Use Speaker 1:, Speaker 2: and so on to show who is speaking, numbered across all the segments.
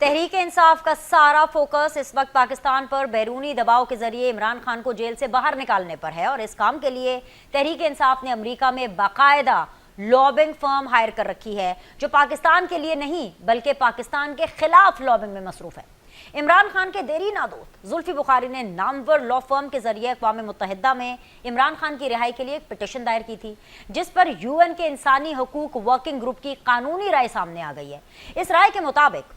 Speaker 1: तहरीक इंसाफ का सारा फोकस इस वक्त पाकिस्तान पर बैरूनी दबाव के जरिए इमरान खान को जेल से बाहर निकालने पर है और इस काम के लिए तहरीक इंसाफ ने अमेरिका में बाकायदा लॉबिंग फर्म हायर कर रखी है जो पाकिस्तान के लिए नहीं बल्कि पाकिस्तान के खिलाफ लॉबिंग में मसरूफ है। इमरान खान के देरीना दोस्त जुल्फी बुखारी ने नामवर लॉ फर्म के जरिए अक़वाम मुत्तहिदा में इमरान खान की रिहाई के लिए एक पिटीशन दायर की थी जिस पर यूएन के इंसानी हकूक वर्किंग ग्रुप की कानूनी राय सामने आ गई है। इस राय के मुताबिक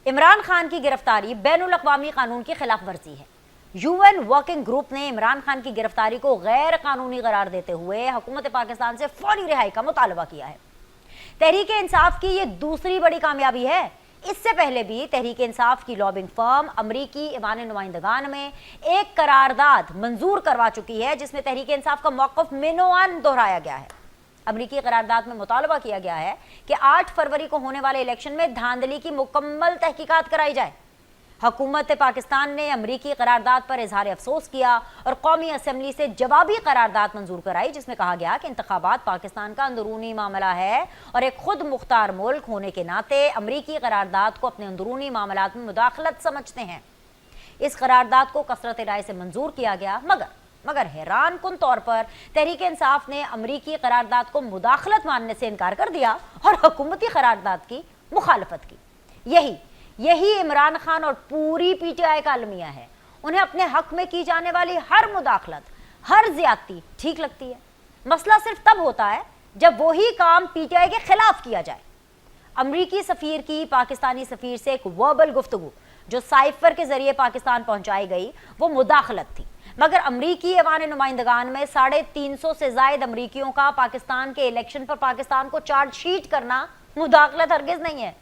Speaker 1: इमरान खान की गिरफ्तारी बैनुल अक़वामी कानून की खिलाफ वर्जी है। यूएन वर्किंग ग्रुप ने इमरान खान की गिरफ्तारी को गैर कानूनी करार देते हुए हुकूमत पाकिस्तान से फौरी रिहाई का मुतालबा किया है। तहरीक इंसाफ की ये दूसरी बड़ी कामयाबी है। इससे पहले भी तहरीक इंसाफ की लॉबिंग फर्म अमरीकी ईवान नुमाइंदगान में एक करारदाद मंजूर करवा चुकी है जिसमें तहरीक इंसाफ का मौक़िफ़ मिनोआन दोहराया गया है। अमरीकी करारदाद में मुतालबा किया गया है कि 8 फरवरी को होने वाले इलेक्शन में धांधली की मुकम्मल तहकीकात कराई जाए। हुकूमत पाकिस्तान ने अमरीकी करारदाद पर इजहार अफसोस किया और कौमी असम्बली से जवाबी करारदाद मंजूर कराई जिसमें कहा गया कि इंतखाबात पाकिस्तान का अंदरूनी मामला है और एक खुद मुख्तार मुल्क होने के नाते अमरीकी करारदाद को अपने अंदरूनी मामलात में मुदाखलत समझते हैं। इस करारदाद को कसरत राय से मंजूर किया गया मगर हैरान कुन तौर पर तहरीक इंसाफ ने अमरीकी करारदाद को मुदाखलत मानने से इनकार कर दिया और हुकूमती करारदाद की मुखालफत की। यही इमरान खान और पूरी पीटीआई का अलमिया है। उन्हें अपने हक में की जाने वाली हर मुदाखलत, हर ज्यादती ठीक लगती है। मसला सिर्फ तब होता है जब वही काम पीटीआई के खिलाफ किया जाए। अमरीकी सफीर की पाकिस्तानी सफीर से एक वर्बल गुफ्तगू जो साइफर के जरिए पाकिस्तान पहुंचाई गई वो मुदाखलत थी, मगर अमरीकी ईवान नुमाइंदगान में 350 से ज्यादा अमरीकियों का पाकिस्तान के इलेक्शन पर पाकिस्तान को चार्जशीट करना मुदाखलत हरगिज नहीं है।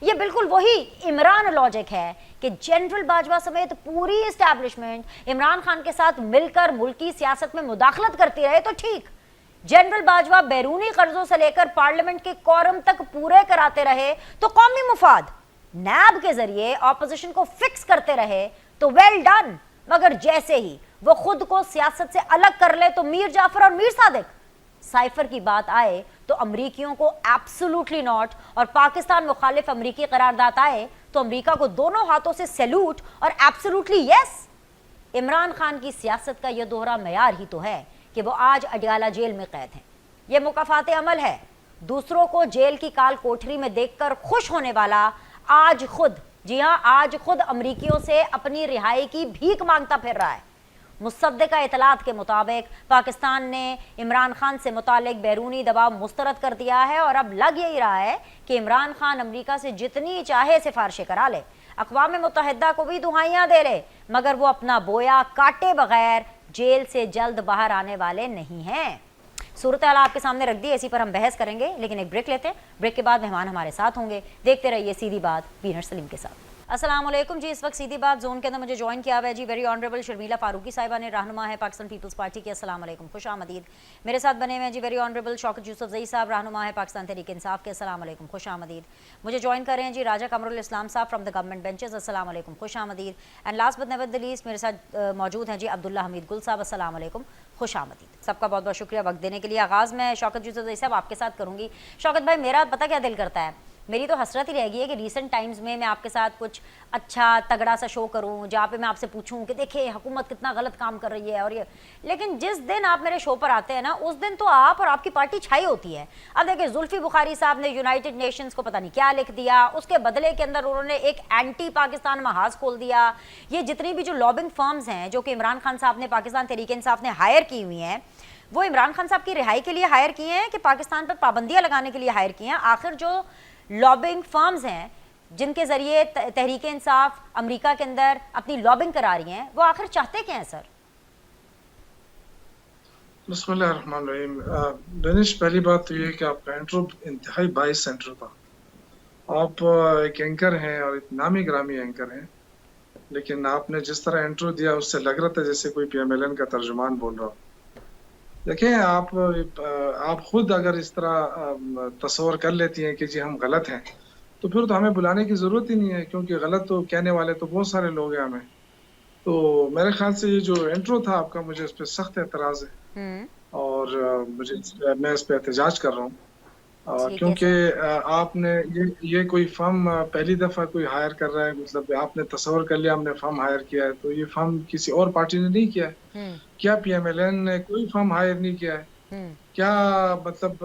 Speaker 1: ये बिल्कुल वही इमरान लॉजिक है कि जनरल बाजवा समेत पूरी एस्टैब्लिशमेंट इमरान खान के साथ मिलकर मुल्की सियासत में मुदाखलत करती रहे तो ठीक, जनरल बाजवा बैरूनी कर्जों से लेकर पार्लियामेंट के कोरम तक पूरे कराते रहे तो कौमी मुफाद नैब के जरिए ऑपोजिशन को फिक्स करते रहे तो वेल डन। मगर जैसे ही वो खुद को सियासत से अलग कर ले तो मीर जाफर और मीर सादिक साइफर की बात आए तो अमरीकियों को एब्सोल्युटली नॉट और पाकिस्तान मुखालिफ अमरीकी करारदाद आए तो अमरीका को दोनों हाथों से सैल्यूट और एब्सोल्युटली यस। इमरान खान की सियासत का यह दोहरा मयार ही तो है कि वो आज अडयाला जेल में कैद हैं। यह मुकाफात अमल है। दूसरों को जेल की काल कोठरी में देखकर खुश होने वाला आज खुद, जी हाँ, आज खुद अमरीकियों से अपनी रिहाई की भीख मांगता फिर रहा है। मुसद्दिका इतलात के मुताबिक पाकिस्तान ने इमरान खान से मुतालिक बैरूनी दबाव मुस्तरद कर दिया है और अब लग यही रहा है कि इमरान खान अमरीका से जितनी चाहे सिफारिशें करा ले, अक़वाम मुत्तहिदा को भी दुहाइयाँ दे ले, मगर वो अपना बोया काटे बगैर जेल से जल्द बाहर आने वाले नहीं हैं। सूरत हाल आपके सामने रख दी, इसी पर हम बहस करेंगे, लेकिन एक ब्रेक लेते हैं। ब्रेक के बाद मेहमान हमारे साथ होंगे। देखते रहिए सीधी बात वीनर सलीम के साथ। अस्सलाम वालेकुम जी। इस वक्त सीधी बात जोन के अंदर मुझे ज्वाइन किया हुआ है जी वेरी ऑनरेबल शर्मिला फारूकी साहिबा ने, रहनुमा है पाकिस्तान पीपल्स पार्टी की। अस्सलाम वालेकुम, खुश आमदीद। मेरे साथ बने हुए हैं जी वेरी ऑनरेबल शौकत यूसुफजई साहब, रहनुमा है पाकिस्तान तहरीक इंसाफ के। अस्सलाम वालेकुम, खुश आमदीद। मुझे ज्वाइन कर रहे हैं जी राजा कमरुल इस्लाम साहब फ्रॉम द गवर्नमेंट बेंचेस। अस्सलाम वालेकुम, खुश आमदीद। And last but never the least मेरे साथ मौजूद हैं जी अब्दुल्ला हमीद गुल साहब। अस्सलाम वालेकुम, खुश आमदीद। सबका बहुत बहुत शुक्रिया वक्त देने के लिए। आगाज़ मैं शौकत यूसुफजई साहब आपके साथ करूँगी। शौकत भाई, मेरा पता क्या दिल करता है, मेरी तो हसरत ही रह गई है कि रीसेंट टाइम्स में मैं आपके साथ कुछ अच्छा तगड़ा सा शो करूं जहाँ पे मैं आपसे पूछूं कि देखिए हुकूमत कितना गलत काम कर रही है और ये, लेकिन जिस दिन आप मेरे शो पर आते हैं ना उस दिन तो आप और आपकी पार्टी छाई होती है। अब देखिए जुल्फी बुखारी साहब ने यूनाइटेड नेशंस को पता नहीं क्या लिख दिया, उसके बदले के अंदर उन्होंने एक एंटी पाकिस्तान महाज खोल दिया। ये जितनी भी जो लॉबिंग फर्म्स हैं जो कि इमरान खान साहब ने पाकिस्तान तहरीक इंसाफ ने हायर की हुई हैं, वो इमरान खान साहब की रिहाई के लिए हायर किए हैं कि पाकिस्तान पर पाबंदियाँ लगाने के लिए हायर किए हैं। आखिर जो लॉबिंग फर्म्स हैं जिनके जरिए तहरीक इंसाफ अमेरिका के अंदर अपनी लॉबिंग करा रही हैं, वो आखिर चाहते क्या हैं सर?
Speaker 2: बिस्मिल्लाहिर्रहमानिर्रहीम। दानिश, पहली बात तो ये कि आपका इंट्रो इंतहाई बाइस इंट्रो था। आप एक एंकर हैं और एक नामी ग्रामी एंकर हैं, लेकिन आपने जिस तरह इंट्रो दिया उससे लग रहा था जैसे कोई PMLN का तर्जुमान बोल रहा हो। देखिए, आप खुद अगर इस तरह तस्वर कर लेती हैं कि जी हम गलत हैं तो फिर तो हमें बुलाने की ज़रूरत ही नहीं है, क्योंकि गलत तो कहने वाले तो बहुत सारे लोग हैं हमें। तो मेरे ख्याल से ये जो इंट्रो था आपका, मुझे इस पर सख्त एतराज़ है और मैं इस पर एहतजाज कर रहा हूँ।
Speaker 1: ٹھیک ہے
Speaker 2: کیونکہ
Speaker 1: سر.
Speaker 2: آپ نے یہ کوئی فرم پہلی دفعہ کوئی ہائر کر رہا ہے، مطلب آپ نے تصور کر لیا ہم نے فرم ہائر کیا ہے، تو یہ فرم کسی اور پارٹی نے نہیں کیا ہے.
Speaker 1: ہوں
Speaker 2: کیا پی ایم ایل این نے کوئی فرم ہائر نہیں کیا ہے؟
Speaker 1: ہوں
Speaker 2: کیا مطلب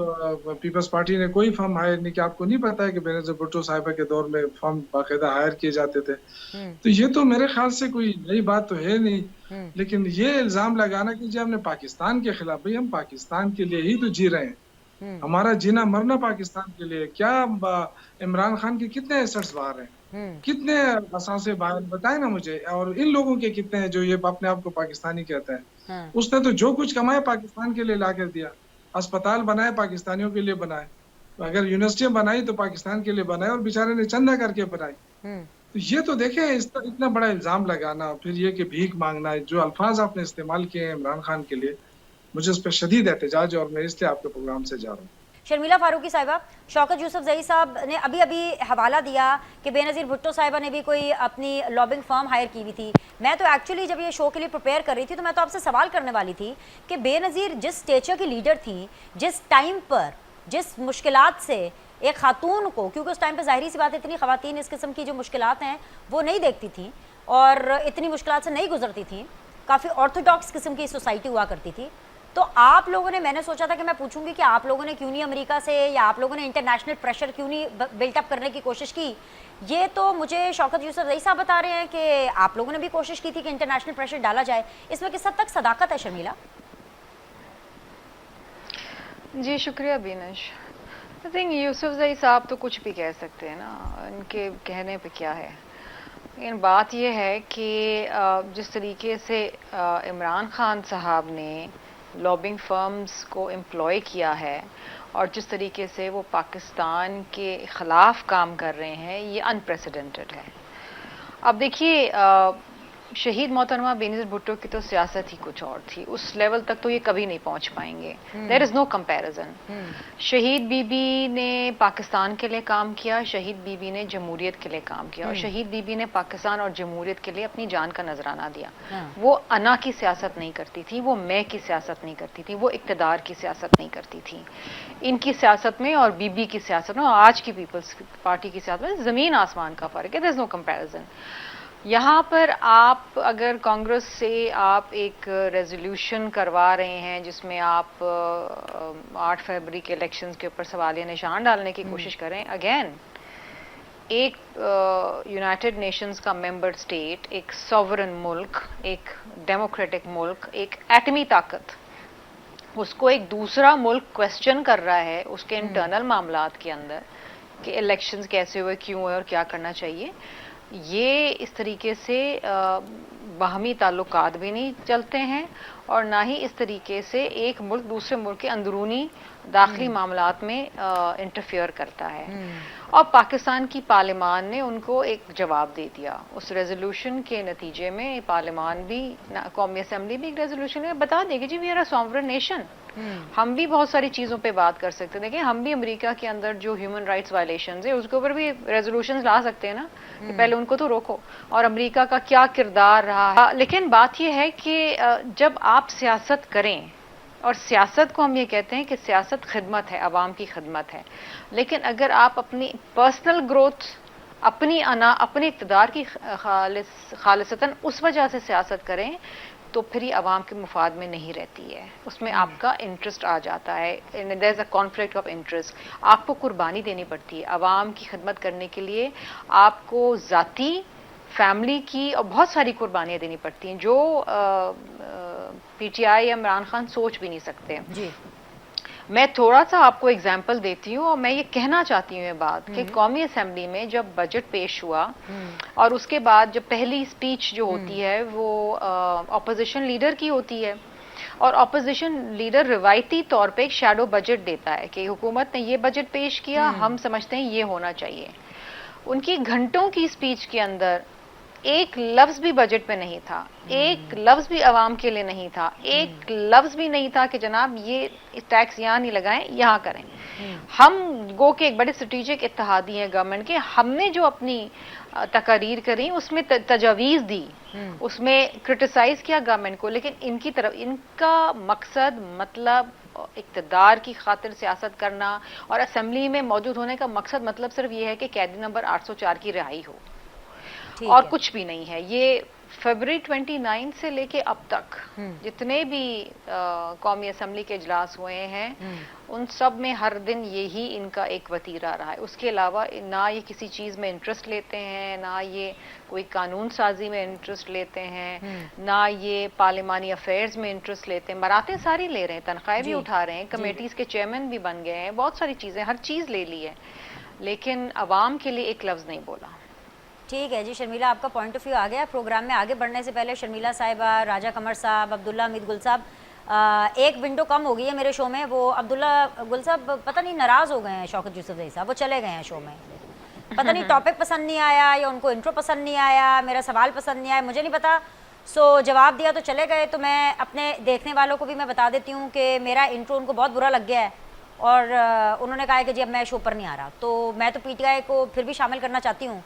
Speaker 2: پیپلز پارٹی نے کوئی فرم ہائر نہیں کیا؟ آپ کو نہیں پتا ہے کہ بینظیر بھٹو صاحبہ کے دور میں فرم باقاعدہ ہائر کیے جاتے تھے؟
Speaker 1: ہوں
Speaker 2: تو یہ تو میرے خیال سے کوئی نئی بات تو ہے نہیں.
Speaker 1: ہوں
Speaker 2: لیکن یہ الزام لگانا کہ جی ہم نے پاکستان کے خلاف، بھئی ہم پاکستان کے لیے ہی تو جی رہے ہیں.
Speaker 1: ہوں
Speaker 2: ہمارا جینا مرنا پاکستان کے لیے. کیا عمران خان کے کتنے ایسٹس باہر ہیں؟
Speaker 1: ہوں
Speaker 2: کتنے اثاثے باہر بتائیں نا مجھے. اور ان لوگوں کے کتنے ہیں جو یہ اپنے آپ کو پاکستانی کہتے ہیں؟
Speaker 1: ہاں
Speaker 2: اس نے تو جو کچھ کمائے پاکستان کے لیے لا کر دیا. اسپتال بنائے پاکستانیوں کے لیے بنائے، اگر یونیورسٹیاں بنائی تو پاکستان کے لیے بنائے، اور بیچارے نے چندہ کر کے بنائی.
Speaker 1: ہوں
Speaker 2: تو یہ تو دیکھیں اتنا بڑا الزام لگانا، پھر یہ کہ بھیک مانگنا، جو الفاظ آپ نے استعمال کیے ہیں عمران خان کے لیے، مجھے اس پہ شدید احتجاج ہے، اور میں اس لیے آپ کے پروگرام سے جا رہا ہوں.
Speaker 1: شرمیلا فاروقی صاحبہ، شوکت یوسف زئی صاحب نے ابھی حوالہ دیا کہ بے نظیر بھٹو صاحبہ نے بھی کوئی اپنی لابنگ فرم ہائر کی ہوئی تھی. میں تو ایکچولی جب یہ شو کے لیے پریپیئر کر رہی تھی تو میں تو آپ سے سوال کرنے والی تھی کہ بے نظیر جس اسٹیچر کی لیڈر تھیں، جس ٹائم پر جس مشکلات سے ایک خاتون کو، کیونکہ اس ٹائم پہ ظاہری سی بات اتنی خواتین اس قسم کی جو مشکلات ہیں وہ نہیں دیکھتی تھیں اور اتنی مشکلات سے نہیں گزرتی تھیں، کافی آرتھوڈاکس قسم کی سوسائٹی ہوا کرتی تھی. تو آپ لوگوں نے، میں نے سوچا تھا کہ میں پوچھوں گی کہ آپ لوگوں نے کیوں نہیں امریکہ سے یا آپ لوگوں نے انٹرنیشنل پریشر کیوں نہیں بلٹ اپ کرنے کی کوشش کی؟ یہ تو مجھے شوکت یوسف زئی صاحب بتا رہے ہیں کہ آپ لوگوں نے بھی کوشش کی تھی کہ انٹرنیشنل پریشر ڈالا جائے. اس میں کس حد تک صداقت ہے شرمیلا؟
Speaker 3: جی شکریہ بینش. آئی تھنک یوسف زئی صاحب تو کچھ بھی کہہ سکتے ہیں نا، ان کے کہنے پہ کیا ہے. لیکن بات یہ ہے کہ جس طریقے سے عمران خان صاحب نے لابنگ فرمز کو امپلائی کیا ہے اور جس طریقے سے وہ پاکستان کے خلاف کام کر رہے ہیں، یہ انپریسیڈنٹڈ ہے. اب دیکھیے، شہید محترمہ بینظیر بھٹو کی تو سیاست ہی کچھ اور تھی. اس لیول تک تو یہ کبھی نہیں پہنچ پائیں گے. دیر از نو کمپیریزن. شہید بی بی نے پاکستان کے لیے کام کیا، شہید بی بی نے جمہوریت کے لیے کام کیا، اور شہید بی بی نے پاکستان اور جمہوریت کے لیے اپنی جان کا نذرانہ دیا. وہ انا کی سیاست نہیں کرتی تھی، وہ میں کی سیاست نہیں کرتی تھی، وہ اقتدار کی سیاست نہیں کرتی تھی. ان کی سیاست میں اور بی بی کی سیاست میں اور آج کی پیپلز پارٹی کی سیاست میں زمین آسمان کا فرق ہے. دیر از نو کمپیریزن. یہاں پر آپ اگر کانگریس سے آپ ایک ریزولوشن کروا رہے ہیں جس میں آپ 8 فروری کے الیکشنز کے اوپر سوالیہ نشان ڈالنے کی کوشش کریں، اگین ایک یونائٹڈ نیشنز کا ممبر اسٹیٹ، ایک سوورن ملک، ایک ڈیموکریٹک ملک، ایک ایٹمی طاقت، اس کو ایک دوسرا ملک کوسچن کر رہا ہے اس کے انٹرنل معاملات کے اندر کہ الیکشنز کیسے ہوئے، کیوں ہوئے اور کیا کرنا چاہیے. یہ اس طریقے سے باہمی تعلقات بھی نہیں چلتے ہیں، اور نہ ہی اس طریقے سے ایک ملک دوسرے ملک کے اندرونی داخلی معاملات میں انٹرفیئر کرتا ہے. اور پاکستان کی پارلیمان نے ان کو ایک جواب دے دیا. اس ریزولوشن کے نتیجے میں پارلیمان بھی، قومی اسمبلی بھی ایک ریزولوشن ہے، بتا دے گی جی we are a sovereign nation. ہم بھی بہت ساری چیزوں پہ بات کر سکتے ہیں. دیکھیں ہم بھی امریکہ کے اندر جو ہیومن رائٹس وائلیشنز ہیں اس کے اوپر بھی ریزولوشنز لا سکتے ہیں نا، کہ پہلے ان کو تو روکو، اور امریکہ کا کیا کردار رہا ہے. لیکن بات یہ ہے کہ جب آپ سیاست کریں، اور سیاست کو ہم یہ کہتے ہیں کہ سیاست خدمت ہے، عوام کی خدمت ہے، لیکن اگر آپ اپنی پرسنل گروتھ، اپنی انا، اپنے اقتدار کی خالصتاً اس وجہ سے سیاست کریں تو پھر یہ عوام کے مفاد میں نہیں رہتی ہے. اس میں آپ کا انٹرسٹ آ جاتا ہے. دیر از اے کانفلکٹ آف انٹرسٹ. آپ کو قربانی دینی پڑتی ہے عوام کی خدمت کرنے کے لیے. آپ کو ذاتی، فیملی کی اور بہت ساری قربانیاں دینی پڑتی ہیں جو پی ٹی آئی یا عمران خان سوچ بھی نہیں سکتے.
Speaker 1: جی
Speaker 3: میں تھوڑا سا آپ کو اگزامپل دیتی ہوں، اور میں یہ کہنا چاہتی ہوں یہ بات کہ قومی اسمبلی میں جب بجٹ پیش ہوا اور اس کے بعد جب پہلی اسپیچ جو ہوتی ہے وہ اپوزیشن لیڈر کی ہوتی ہے، اور اپوزیشن لیڈر روایتی طور پہ ایک شیڈو بجٹ دیتا ہے کہ حکومت نے یہ بجٹ پیش کیا، ہم سمجھتے ہیں یہ ہونا چاہیے. ان کی گھنٹوں کی اسپیچ کے اندر ایک لفظ بھی بجٹ پہ نہیں تھا، ایک لفظ بھی عوام کے لیے نہیں تھا، ایک لفظ بھی نہیں تھا کہ جناب یہ ٹیکس یہاں نہیں لگائیں، یہاں کریں. ہم گو کہ ایک بڑے اسٹریٹجک اتحادی ہیں گورنمنٹ کے، ہم نے جو اپنی تقاریر کریں اس میں تجاویز دی، اس میں کرٹیسائز کیا گورنمنٹ کو، لیکن ان کی طرف ان کا مقصد، مطلب इक़्तिदार की खातिर सियासत करना और असम्बली में मौजूद होने का मकसद मतलब सिर्फ ये है कि कैदी नंबर 804 की रिहाई हो
Speaker 1: ठीक
Speaker 3: और
Speaker 1: है।
Speaker 3: कुछ भी नहीं है। ये फरवरी 29 से लेके अब तक जितने भी कौमी असम्बली के इजलास हुए हैं उन सब में हर दिन यही इनका एक वतीरा रहा है। उसके अलावा ना ये किसी चीज़ में इंटरेस्ट लेते हैं, ना ये कोई कानून साजी में इंटरेस्ट लेते हैं, ना ये पार्लिमानी अफेयर्स में इंटरेस्ट लेते हैं। मरातें सारी ले रहे हैं, तनख्वाहें भी उठा रहे हैं, कमेटीज़ के चेयरमैन भी बन गए हैं, बहुत सारी चीज़ें, हर चीज़ ले ली है, लेकिन अवाम के लिए एक लफ्ज़ नहीं बोला।
Speaker 1: ठीक है जी शर्मिला, आपका पॉइंट ऑफ व्यू आ गया। प्रोग्राम में आगे बढ़ने से पहले शर्मिला साहिबा, राजा कमर साहब, अब्दुल्ला हमीद गुल साहब, एक विंडो कम हो गई है मेरे शो में। वो अब्दुल्ला गुल साहब पता नहीं नाराज़ हो गए हैं शौकत यूसुफजई साहब, वो चले गए हैं शो में। पता नहीं टॉपिक पसंद नहीं आया या उनको इंट्रो पसंद नहीं आया, मेरा सवाल पसंद नहीं आया, मुझे नहीं पता। सो जवाब दिया तो चले गए। तो मैं अपने देखने वालों को भी मैं बता देती हूँ कि मेरा इंट्रो उनको बहुत बुरा लग गया है और उन्होंने कहा है कि जी अब मैं शो पर नहीं आ रहा। तो मैं तो PTI को फिर भी शामिल करना चाहती हूँ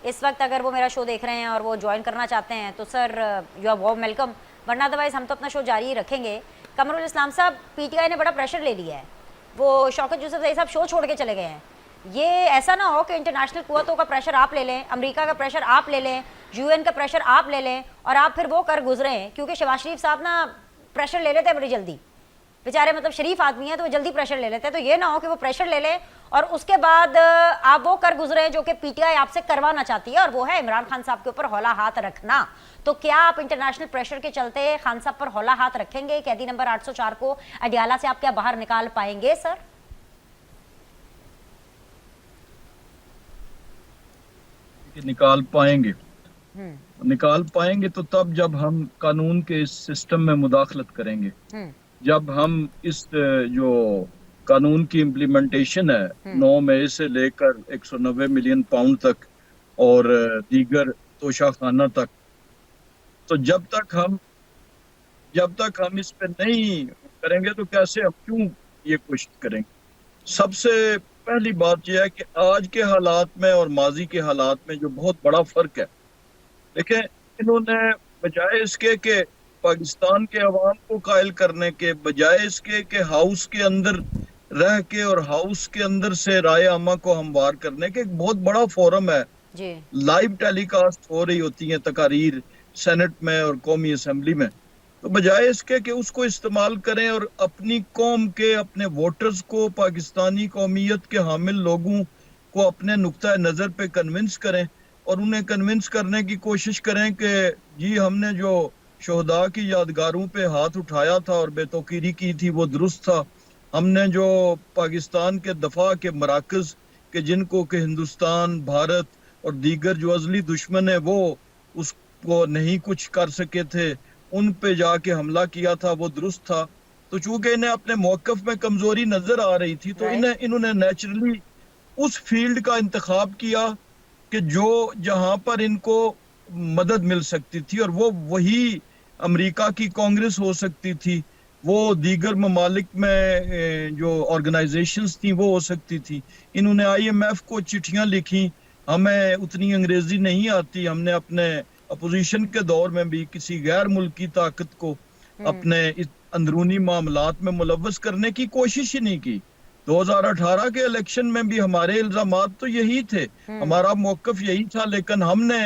Speaker 1: इस वक्त। अगर वो मेरा शो देख रहे हैं और वो ज्वाइन करना चाहते हैं तो sir you are warm welcome, वरना अदरवाइज़ हम तो अपना शो जारी ही रखेंगे। कमरुल इस्लाम साहब, PTI ने बड़ा प्रेशर ले लिया है, वो शौकत यूसुफजई साहब शो छोड़ के चले गए हैं। ये ऐसा ना हो कि इंटरनेशनल कुव्वतों का प्रेशर आप ले लें, अमेरिका का प्रेशर आप ले लें, UN का प्रेशर आप ले लें और आप फिर वो कर गुजरे हैं। क्योंकि शहबाज शरीफ साहब ना प्रेशर ले लेते हैं बड़ी जल्दी, बेचारे मतलब शरीफ आदमी हैं तो वो जल्दी प्रेशर ले लेते हैं। तो ये ना हो कि वो प्रेशर ले लें और उसके बाद आप वो कर गुजरे जो कि PTI आपसे करवाना चाहती है, और वो है इमरान खान साहब के ऊपर हौला हाथ रखना। तो क्या आप इंटरनेशनल प्रेशर के चलते खान साहब पर हौला हाथ रखेंगे? कैदी नंबर 804 को अडियाला से आप क्या बाहर निकाल पाएंगे सर?
Speaker 4: निकाल पाएंगे तो तब जब हम कानून के इस सिस्टम में मुदाखलत करेंगे, जब हम इस जो कानून की इम्प्लीमेंटेशन है 9 मई से लेकर 190 मिलियन पाउंड तक और दीगर तोशाखाना तक, तो जब तक हम इस पे नहीं करेंगे तो कैसे हम क्यों ये कोशिश करेंगे? सबसे पहली बात यह है कि आज के हालात में और माजी के हालात में जो बहुत बड़ा फर्क है। देखिए, इन्होंने बजाय इसके कि पाकिस्तान के अवाम को कायल करने के, बजाय इसके कि हाउस के अंदर रह के और हाउस के अंदर से राय आमा को हमवार करने के, एक बहुत बड़ा फोरम है
Speaker 1: जी,
Speaker 4: लाइव टेलीकास्ट हो रही होती हैं तकारीर सेनेट में और कौमी असम्बली में, तो बजाय इसके कि उसको इस्तेमाल करें और अपनी कौम के, अपने वोटर्स को, पाकिस्तानी कौमियत के हामिल लोगों को अपने नुक्ता नज़र पे कन्विंस करें और उन्हें कन्विंस करने की कोशिश करें कि जी हमने जो शोहदा की यादगारों पे हाथ उठाया था और बेतौकीरी की थी वो दुरुस्त था, हमने जो पाकिस्तान के दफा के मराकज़ के जिनको कि हिंदुस्तान, भारत और दीगर जो अजली दुश्मन है वो उसको नहीं कुछ कर सके थे, उन पे जाके हमला किया था, वो दुरुस्त था। तो चूंकि इन्हें अपने मौक़िफ़ में कमजोरी नजर आ रही थी तो इन्होंने नेचुरली उस फील्ड का इंतखाब किया कि जो जहां पर इनको मदद मिल सकती थी, और वो वही अमेरिका की कांग्रेस हो सकती थी, वो दीगर ममालिक में जो ऑर्गेनाइजेशंस थी वो हो सकती थी। इन्होंने IMF को चिट्ठियां लिखी, हमें उतनी अंग्रेजी नहीं आती, हमने अपने अपोजिशन के दौर में भी किसी गैर मुल्की ताकत को अपने इस अंदरूनी मामलात में मुलव्वस करने की कोशिश ही नहीं की। 2018 के इलेक्शन में भी हमारे इल्जामात तो यही थे, हमारा मौक़िफ़ यही था, लेकिन हमने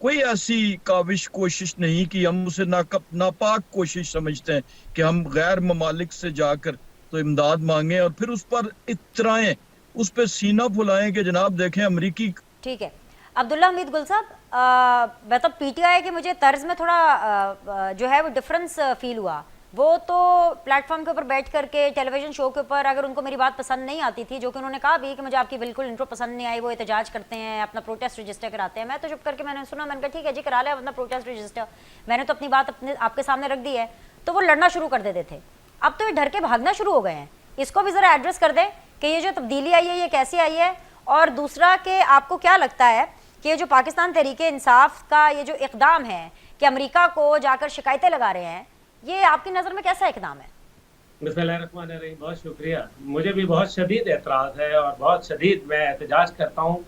Speaker 4: कोई ऐसी काविश कोशिश नहीं की। हम उसे नापाक कोशिश समझते हैं कि हम गैर ममालिक से जाकर तो इमदाद मांगे और फिर उस पर इतराएं, उस पर सीना फुलाएं कि जनाब देखें अमरीकी।
Speaker 1: ठीक है अब्दुल्ला हमीद गुल साहब, मतलब PTI के मुझे तर्ज में थोड़ा जो है वो डिफरेंस फील हुआ। वो तो प्लेटफॉर्म के ऊपर बैठ करके टेलीविजन शो के ऊपर अगर उनको मेरी बात पसंद नहीं आती थी, जो कि उन्होंने कहा भी कि मुझे आपकी बिल्कुल इंट्रो पसंद नहीं आई, वो एहतजाज करते हैं, अपना प्रोटेस्ट रजिस्टर कराते हैं। मैं तो चुप करके मैंने सुना, मैंने कहा ठीक है जी करा लिया अपना प्रोटेस्ट रजिस्टर, मैंने तो अपनी बात अपने आपके सामने रख दी है। तो वो लड़ना शुरू कर देते थे, अब तो ये डर के भागना शुरू हो गए हैं। इसको भी ज़रा एड्रेस कर दें कि ये जो तब्दीली आई है ये कैसी आई है, और दूसरा कि आपको क्या लगता है कि ये जो पाकिस्तान तहरीके इंसाफ का ये जो इक़दाम है कि अमेरिका को जाकर शिकायतें लगा रहे हैं, ये आपकी नज़र में कैसा इक़दाम है?
Speaker 5: बिस्मिल्लाहिर्रहमानिर्रहीम, बहुत शुक्रिया। मुझे भी बहुत शदीद एतराज़ है और बहुत शदीद मैं एहतजाज करता हूँ।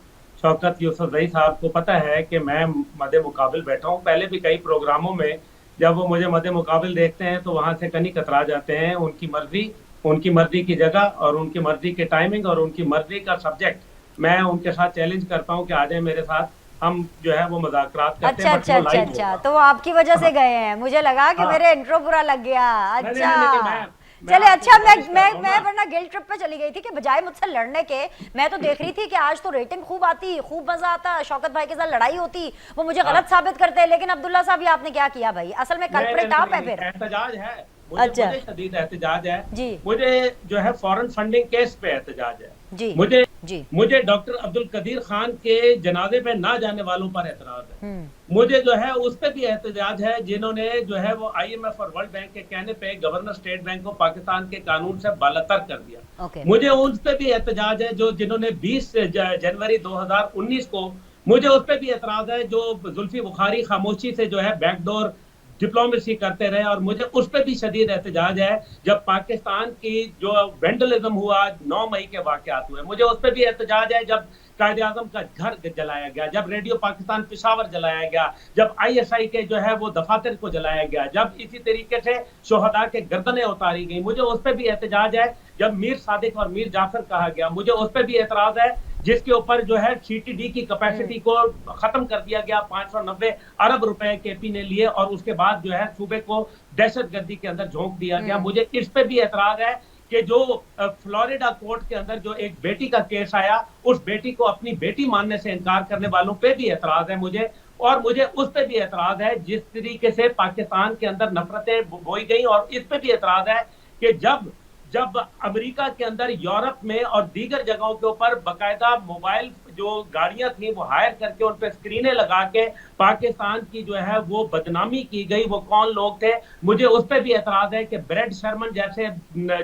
Speaker 5: शौकत यूसुफजई साहब को पता है कि मैं मद्दे मुकाबिल बैठा हूँ। पहले भी कई प्रोग्रामों में जब वो मुझे मद्दे मुकाबिल देखते हैं तो वहाँ से कनी कतरा जाते हैं। उनकी मर्जी उनकी मर्जी की जगह और उनकी मर्जी की टाइमिंग और उनकी मर्जी का सब्जेक्ट मैं उनके साथ चैलेंज करता हूँ कि आ जाए मेरे साथ, हम जो है वो मुज़ाकरात करते
Speaker 1: अच्छा
Speaker 5: हैं,
Speaker 1: अच्छा अच्छा अच्छा, तो वो आपकी वजह से गए हैं, मुझे लगा कि
Speaker 5: हाँ।
Speaker 1: मेरे इंट्रो बुरा लग गया।
Speaker 5: नहीं,
Speaker 1: अच्छा
Speaker 5: नहीं, मैं
Speaker 1: चले,
Speaker 5: आपको
Speaker 1: अच्छा
Speaker 5: गुजारिश कर रहा हूँ
Speaker 1: मैं
Speaker 5: ना।
Speaker 1: वरना गिल्ट ट्रिप पे चली गई थी कि बजाय मुझसे लड़ने के, मैं तो देख रही थी कि आज तो रेटिंग खूब आती, खूब मजा आता, शौकत भाई के साथ लड़ाई होती, वो मुझे गलत साबित करते, लेकिन अब्दुल्ला साहब ये आपने क्या किया भाई, असल में कल्प्रिट आप है फिर।
Speaker 5: एहतजाज है, मुझे
Speaker 1: अच्छा
Speaker 5: मुझे शदीद एहतजाज है,
Speaker 1: जी
Speaker 5: मुझे जो है फॉरेन फंडिंग केस पे एहतजाज है,
Speaker 1: जी
Speaker 5: मुझे
Speaker 1: जी
Speaker 5: मुझे डॉक्टर अब्दुल कदीर खान के जनाजे पे ना जाने वालों पर एतराज है,
Speaker 1: हम्म
Speaker 5: मुझे जो है उस पे भी एहतजाज है जिन्होंने जो है वो IMF और वर्ल्ड बैंक के कहने पे गवर्नर स्टेट बैंक को पाकिस्तान के कानून से बालतर कर दिया।
Speaker 1: ओके
Speaker 5: मुझे उस पे भी एहतजाज है जो जिन्होंने 20 जनवरी 2019 को, मुझे उस पे भी एतराज है जो जुल्फी बुखारी खामोशी से जो है बैकडोर डिप्लोमेसी करते रहे, और मुझे उस पे भी शदीद एहतजाज है जब पाकिस्तान की जो वेंडलिज्म हुआ 9 मई के वाकयात हुए, मुझे उस पे भी एहतजाज है जब कायदे आजम का घर जलाया गया, जब रेडियो पाकिस्तान पिशावर जलाया गया, जब ISI के जो है वो दफातर को जलाया गया, जब इसी तरीके से शोहदा के गर्दनें उतारी गई, मुझे उस पर भी एहतजाज है जब मीर सादिक और मीर जाफर कहा गया, मुझे उस पर भी एतराज है जिसके ऊपर जो है CTD की कैपेसिटी को खत्म कर दिया गया, 590 अरब रुपए KP ने लिए और उसके बाद जो है सूबे को दहशतगर्दी के अंदर झोंक दिया गया। मुझे इस पे भी एतराज है कि जो फ्लोरिडा कोर्ट के अंदर जो एक बेटी का केस आया, उस बेटी को अपनी बेटी मानने से इनकार करने वालों पे भी एतराज है मुझे, और मुझे उस पे भी एतराज है जिस तरीके से पाकिस्तान के अंदर नफरतें बोई गई, और इस पे भी एतराज है कि जब अमेरिका के अंदर, यूरोप में और दीगर जगहों के ऊपर बाकायदा मोबाइल जो गाड़ियां थी वो हायर करके उन पे स्क्रीनें लगा के पाकिस्तान की जो है वो बदनामी की गई, वो कौन लोग थे, मुझे उस पे भी एतराज है कि ब्रेड शर्मन जैसे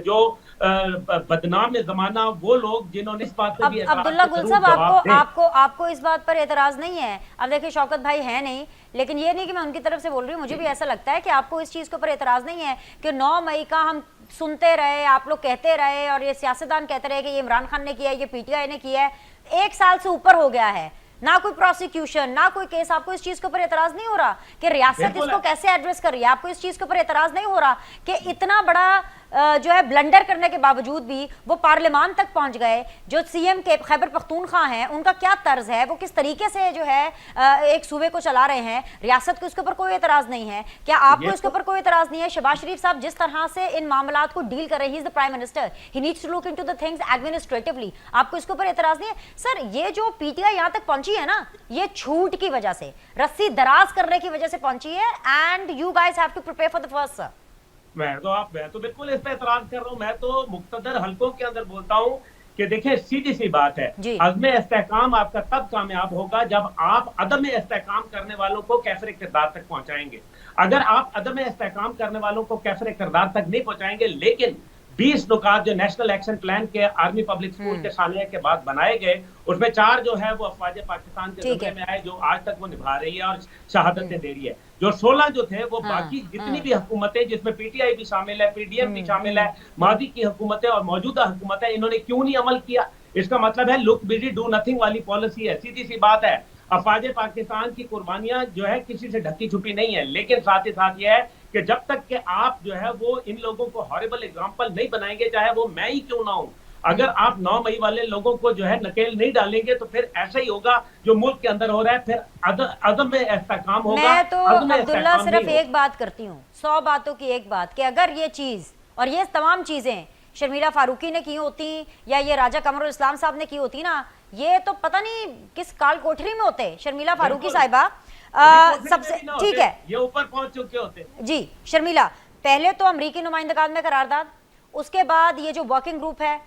Speaker 5: जो बदनाम जमाना वो लोग जिन्होंने इस बात पे भी
Speaker 1: अब्दुल्ला गुल साहब, आपको इस बात पर एतराज नहीं है? अब देखिए शौकत भाई है नहीं, लेकिन ये नहीं कि मैं उनकी तरफ से बोल रही हूँ, मुझे भी ऐसा लगता है कि आपको इस चीज के ऊपर एतराज नहीं है कि 9 मई का हम सुनते रहे, आप लोग कहते रहे और ये सियासतदान कहते रहे कि ये इमरान खान ने किया है, ये PTI ने किया है, 1 साल से ऊपर हो गया है, ना कोई प्रोसिक्यूशन ना कोई केस, आपको इस चीज के ऊपर एतराज नहीं हो रहा कि रियासत इसको कैसे एड्रेस कर रही है? आपको इस चीज के ऊपर एतराज नहीं हो रहा कि इतना बड़ा जो है ब्लंडर करने के बावजूद भी वो पार्लियामान तक पहुंच गए? जो CM के खैबर पख्तूनख्वा हैं उनका क्या तर्ज है, वो किस तरीके से जो है एक सूबे को चला रहे हैं, रियासत को इसके ऊपर कोई एतराज नहीं है? क्या आपको इसके ऊपर कोई एतराज नहीं है? शहबाज शरीफ साहब जिस तरह से इन मामलात को डील कर रहे हैं, he is the prime minister, he needs to look into the things administratively, आपको इसके ऊपर एतराज नहीं है? सर ये जो PTI यहाँ तक पहुंची है ना, ये छूट की वजह से, रस्सी दराज करने की वजह से पहुंची है, and you guys have to prepare for the first sir.
Speaker 5: मैं तो बिल्कुल इस पे एतराज कर रहा हूँ, मैं तो मुख्तदर हलकों के अंदर बोलता हूँ कि देखिए सीधी सी बात है, अज़्म इस्तेहकाम आपका तब कामयाब होगा जब आप अदम इस्तेहकाम करने वालों को कैफर किरदार तक पहुंचाएंगे। अगर आप अदम इस्तेहकाम करने वालों को कैफर किरदार तक नहीं पहुंचाएंगे, लेकिन 20 नुकात जो नेशनल एक्शन प्लान के आर्मी पब्लिक स्कूल के सानिया के बाद बनाए गए, उसमें 4 जो है वो अफवाज पाकिस्तान के ज़िम्मे में आए जो आज तक वो निभा रही है और शहादतें दे रही है। जो 16 जो थे वो बाकी जितनी भी हुकूमतें, जिसमें PTI भी शामिल है, PDM भी शामिल है, मादी की हुकूमतें और मौजूदा हुकूमतें, इन्होंने क्यों नहीं अमल किया? इसका मतलब है लुक बिजी डू नथिंग वाली पॉलिसी है। सीधी सी बात है, अफवाज पाकिस्तान की कुर्बानियां जो है किसी से ढकी छुपी नहीं है, लेकिन साथ ही साथ यह है कि जब तक कि आप जो है वो इन लोगों को हॉरिबल एग्जाम्पल नहीं बनाएंगे, चाहे वो मैं ही क्यों ना हूं, अगर आप 9 मई वाले लोगों को जो है नकेल नहीं डालेंगे तो फिर ऐसा ही होगा जो मुल्क के अंदर हो रहा है, फिर अदम में इस्तेहकाम होगा।
Speaker 1: मैं तो अब्दुल्ला सिर्फ एक बात करती हूँ, 100 बातों की एक बात, कि अगर ये चीज और ये तमाम चीजें शर्मिला फारूकी ने की होती या ये राजा कमरुल इस्लाम साहब ने की होती ना, ये तो पता नहीं किस काल कोठरी में होते शर्मिला फारूकी साहिबा। सबसे ठीक है,
Speaker 5: ये ऊपर पहुंच चुके होते
Speaker 1: जी। शर्मिला, पहले तो अमरीकी नुमाइंदगान में करारदाद, उसके बाद ये जो वर्किंग ग्रुप है,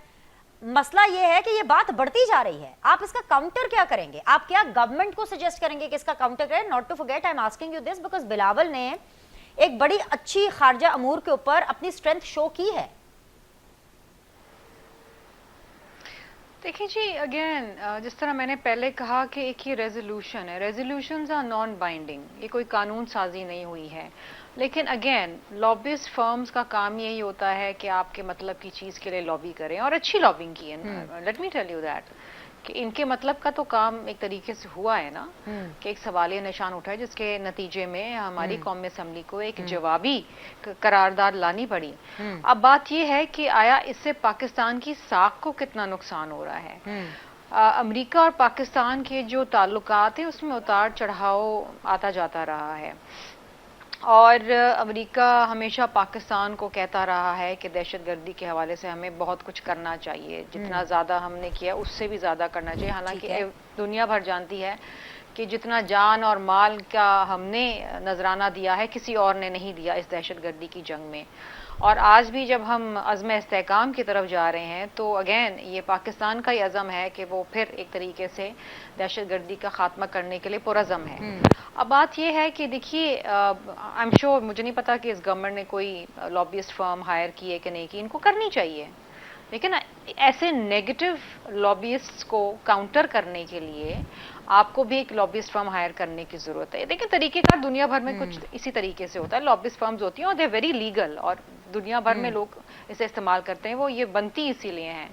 Speaker 1: मसला ये है कि ये बात बढ़ती जा रही है, आप इसका काउंटर क्या करेंगे? आप क्या गवर्नमेंट को सजेस्ट करेंगे कि इसका काउंटर करें? Not to forget, I am asking you this because Bilawal ने एक बड़ी अच्छी खारजा अमूर के ऊपर अपनी स्ट्रेंथ शो की है।
Speaker 3: देखिए जी, अगेन जिस तरह मैंने पहले कहा कि एक ही रेजोल्यूशन है, रेजोल्यूशंस आर नॉन बाइंडिंग, ये कोई कानून साजी नहीं हुई है, लेकिन अगेन लॉबिस्ट फर्म्स का काम यही होता है कि आपके मतलब की चीज़ के लिए लॉबी करें, और अच्छी लॉबिंग की है। Let me tell you that कि इनके मतलब का तो काम एक तरीके से हुआ है ना, कि एक सवालिया निशान उठा है जिसके नतीजे में हमारी कौमी असम्बली को एक जवाबी करारदाद लानी पड़ी। अब बात ये है कि आया इससे पाकिस्तान की साख को कितना नुकसान हो रहा है। अमेरिका और पाकिस्तान के जो ताल्लुकात हैं उसमें उतार चढ़ाव आता जाता रहा है, और अमेरिका हमेशा पाकिस्तान को कहता रहा है कि दहशतगर्दी के हवाले से हमें बहुत कुछ करना चाहिए, जितना ज़्यादा हमने किया उससे भी ज़्यादा करना चाहिए। हालांकि दुनिया भर जानती है कि जितना जान और माल का हमने नजराना दिया है किसी और ने नहीं दिया इस दहशतगर्दी की जंग में। और आज भी जब हम अज़्म इस्तेहकाम की तरफ जा रहे हैं तो अगेन ये पाकिस्तान का ही अज़म है कि वो फिर एक तरीके से दहशतगर्दी का खात्मा करने के लिए पुरज़म है। अब बात ये है कि देखिए, आई एम श्योर, मुझे नहीं पता कि इस गवर्नमेंट ने कोई लॉबिस्ट फर्म हायर की है कि नहीं की, इनको करनी चाहिए, लेकिन ऐसे नेगेटिव लॉबिस्ट को काउंटर करने के लिए आपको भी एक लॉबिस्ट फर्म हायर करने की जरूरत है। देखिए, तरीकेकार दुनिया भर में कुछ इसी तरीके से होता है। लॉबिस्ट फर्म्स होती हैं और दे वेरी लीगल, और दुनिया भर में लोग इसे इस्तेमाल करते हैं, वो ये बनती इसीलिए हैं।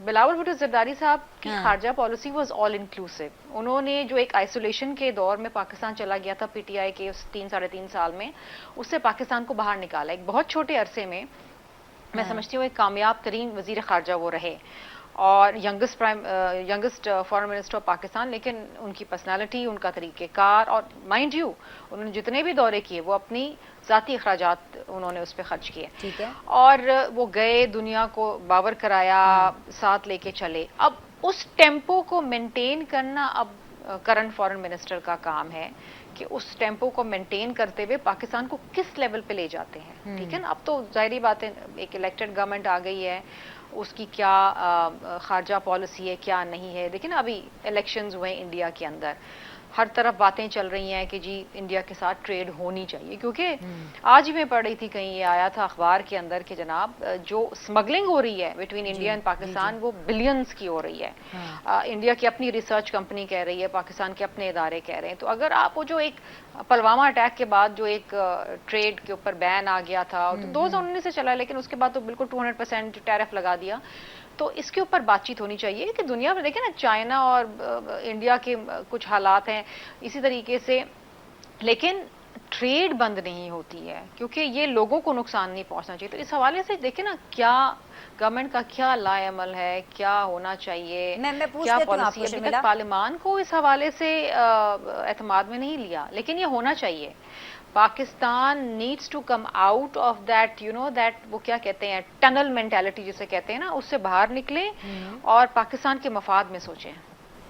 Speaker 3: बिलावल भुट्टो जरदारी साहब की खारजा पॉलिसी वाज ऑल इंक्लूसिव। उन्होंने जो एक आइसोलेशन के दौर में पाकिस्तान चला गया था पीटीआई के उस 3-3.5 साल में, उससे पाकिस्तान को बाहर निकाला। एक बहुत छोटे अरसे में मैं समझती हूँ एक कामयाब तरीन वजीर खारजा वो रहे और youngest foreign minister of Pakistan, लेकिन उनकी पर्सनालिटी, उनका तरीक़ेकार, और माइंड यू उन्होंने जितने भी दौरे किए वो अपनी ज़ाती अखराजात उन्होंने उस पर खर्च किए, ठीक है, और वो गए, दुनिया को बावर कराया, साथ लेके चले। अब उस टेम्पो को मेंटेन करना अब करंट फॉरेन मिनिस्टर का काम है कि उस टेम्पो को मेंटेन करते हुए पाकिस्तान को किस लेवल पे ले जाते हैं, ठीक है ना। अब तो जाहिर बात है एक इलेक्टेड गवर्नमेंट आ गई है, उसकी क्या खारजा पॉलिसी है क्या नहीं है, लेकिन अभी इलेक्शंस हुए इंडिया के अंदर, हर तरफ बातें चल रही हैं कि जी इंडिया के साथ ट्रेड होनी चाहिए, क्योंकि आज ही मैं पढ़ रही थी, कहीं ये आया था अखबार के अंदर कि जनाब जो स्मगलिंग हो रही है बिटवीन इंडिया एंड पाकिस्तान वो बिलियंस की हो रही है। इंडिया की अपनी रिसर्च कंपनी कह रही है, पाकिस्तान के अपने इदारे कह रहे हैं। तो अगर आप वो जो एक पुलवामा अटैक के बाद जो एक ट्रेड के ऊपर बैन आ गया था, तो 2019 से चला, लेकिन उसके बाद तो बिल्कुल 200% टैरिफ लगा दिया। तो इसके ऊपर बातचीत होनी चाहिए कि दुनिया में देखें ना, चाइना और इंडिया के कुछ हालात हैं इसी तरीके से, लेकिन ट्रेड बंद नहीं होती है क्योंकि ये लोगों को नुकसान नहीं पहुंचना चाहिए। तो इस हवाले से देखें ना, क्या गवर्नमेंट का क्या लाएअमल है, क्या होना चाहिए, क्या पॉलिसी है। अभी तक पार्लियामान को इस हवाले से एतमाद में नहीं लिया, लेकिन ये होना चाहिए। Pakistan needs to come out of that, you know that, वो क्या कहते हैं, टनल मेंटालिटी जिसे कहते हैं ना, उससे बाहर निकले और पाकिस्तान के मफाद में सोचें।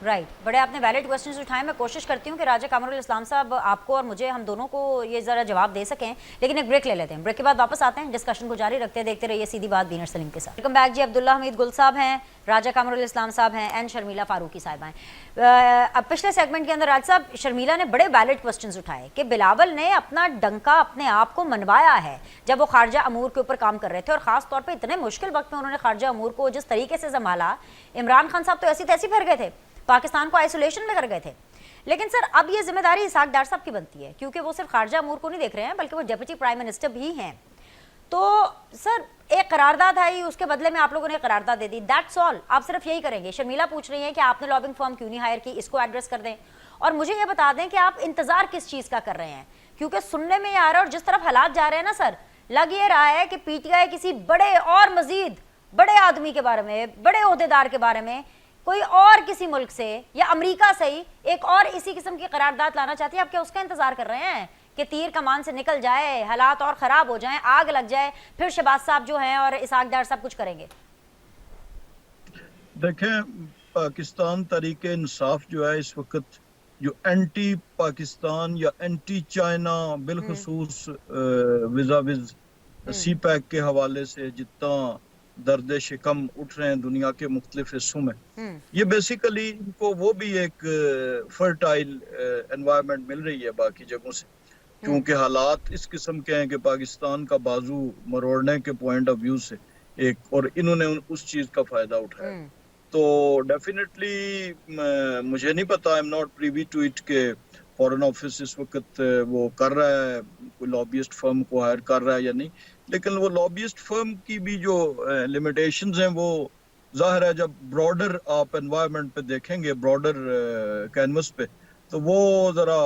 Speaker 1: राइट, बड़े आपने वैलिड क्वेश्चंस उठाए। मैं कोशिश करती हूँ कि राजा कामरुल इस्लाम साहब आपको और मुझे, हम दोनों को ये ज़रा जवाब दे सकें, लेकिन एक ब्रेक ले लेते हैं। ब्रेक के बाद वापस आते हैं, डिस्कशन को जारी रखते हैं। देखते रहिए सीधी बात बीनर सलीम के साथ। वेलकम बैक जी। अब्दुल्ला हमीद गुल साहब हैं, राजा कामरुल इस्लाम साहब हैं, एंड शर्मिला फारूकी साहिबा हैं। अब पिछले सेगमेंट के अंदर राज साहब, शर्मिला ने बड़े वैलिड क्वेश्चंस उठाए कि बिलावल ने अपना डंका अपने आप को मनवाया है जब वो खारजा अमूर के ऊपर काम कर रहे थे, और ख़ास तौर पर इतने मुश्किल वक्त में उन्होंने खारजा अमूर को जिस तरीके से संभाला। इमरान खान साहब तो ऐसी तैसी फिर गए थे, पाकिस्तान को आइसोलेशन में कर गए थे। लेकिन सर, अब ये जिम्मेदारी इसाक डार साहब की बनती है, क्योंकि वो सिर्फ खारजा अमूर को नहीं देख रहे हैं बल्कि वो डिप्टी प्राइम मिनिस्टर भी हैं। तो सर, एक करारदाद आई, उसके बदले में आप लोगों ने करारदाद दे दी, दैट्स ऑल। आप सिर्फ यही करेंगे। शर्मिला पूछ रही हैं कि आपने लॉबिंग फर्म क्यों नहीं हायर की, इसको एड्रेस कर दें, और मुझे ये बता दें कि आप इंतजार किस चीज़ का कर रहे हैं, क्योंकि सुनने में आ रहा है और जिस तरफ हालात जा रहे हैं ना सर, लग ये रहा है कि पीटीआई किसी बड़े और मजीद बड़े आदमी के बारे में, बड़े ओहदेदार के बारे में, कोई और किसी मुल्क से या अमेरिका से ही एक और इसी किस्म की करारदाद लाना चाहती है। आप क्या उसका इंतजार कर रहे हैं कि तीर कमान से निकल जाए, हालात और ख़राब हो जाएं, आग लग जाए, फिर शहबाज साहब जो हैं और इसाक डार साहब कुछ करेंगे?
Speaker 4: देखें, पाकिस्तान तहरीके इंसाफ जो है इस वक्त जो एंटी पाकिस्तान या एंटी चाइना, बिलखसूस विज़ाविज़ सी पैक के हवाले से जितना दर्द शिकम उठ रहे हैं दुनिया के मुख्तलिफ हिस्सों में, ये बेसिकली इनको वो भी एक फर्टाइल एनवायरनमेंट मिल रही है बाकी जगहों से, क्योंकि हालात इस किस्म के हैं कि पाकिस्तान का बाजू मरोड़ने के पॉइंट ऑफ व्यू से एक, और इन्होंने उस चीज का फायदा उठाया। तो डेफिनेटली मुझे नहीं पता, I am not privy to it के फॉरेन ऑफिस इस वक्त वो कर रहा है, कोई लॉबिस्ट फर्म को हायर कर रहा है या नहीं, लेकिन वो लॉबिस्ट फर्म की भी जो लिमिटेशंस हैं वो जाहिर है जब ब्रॉडर आप एनवायरनमेंट पे देखेंगे, ब्रॉडर कैनवस पे, तो वो जरा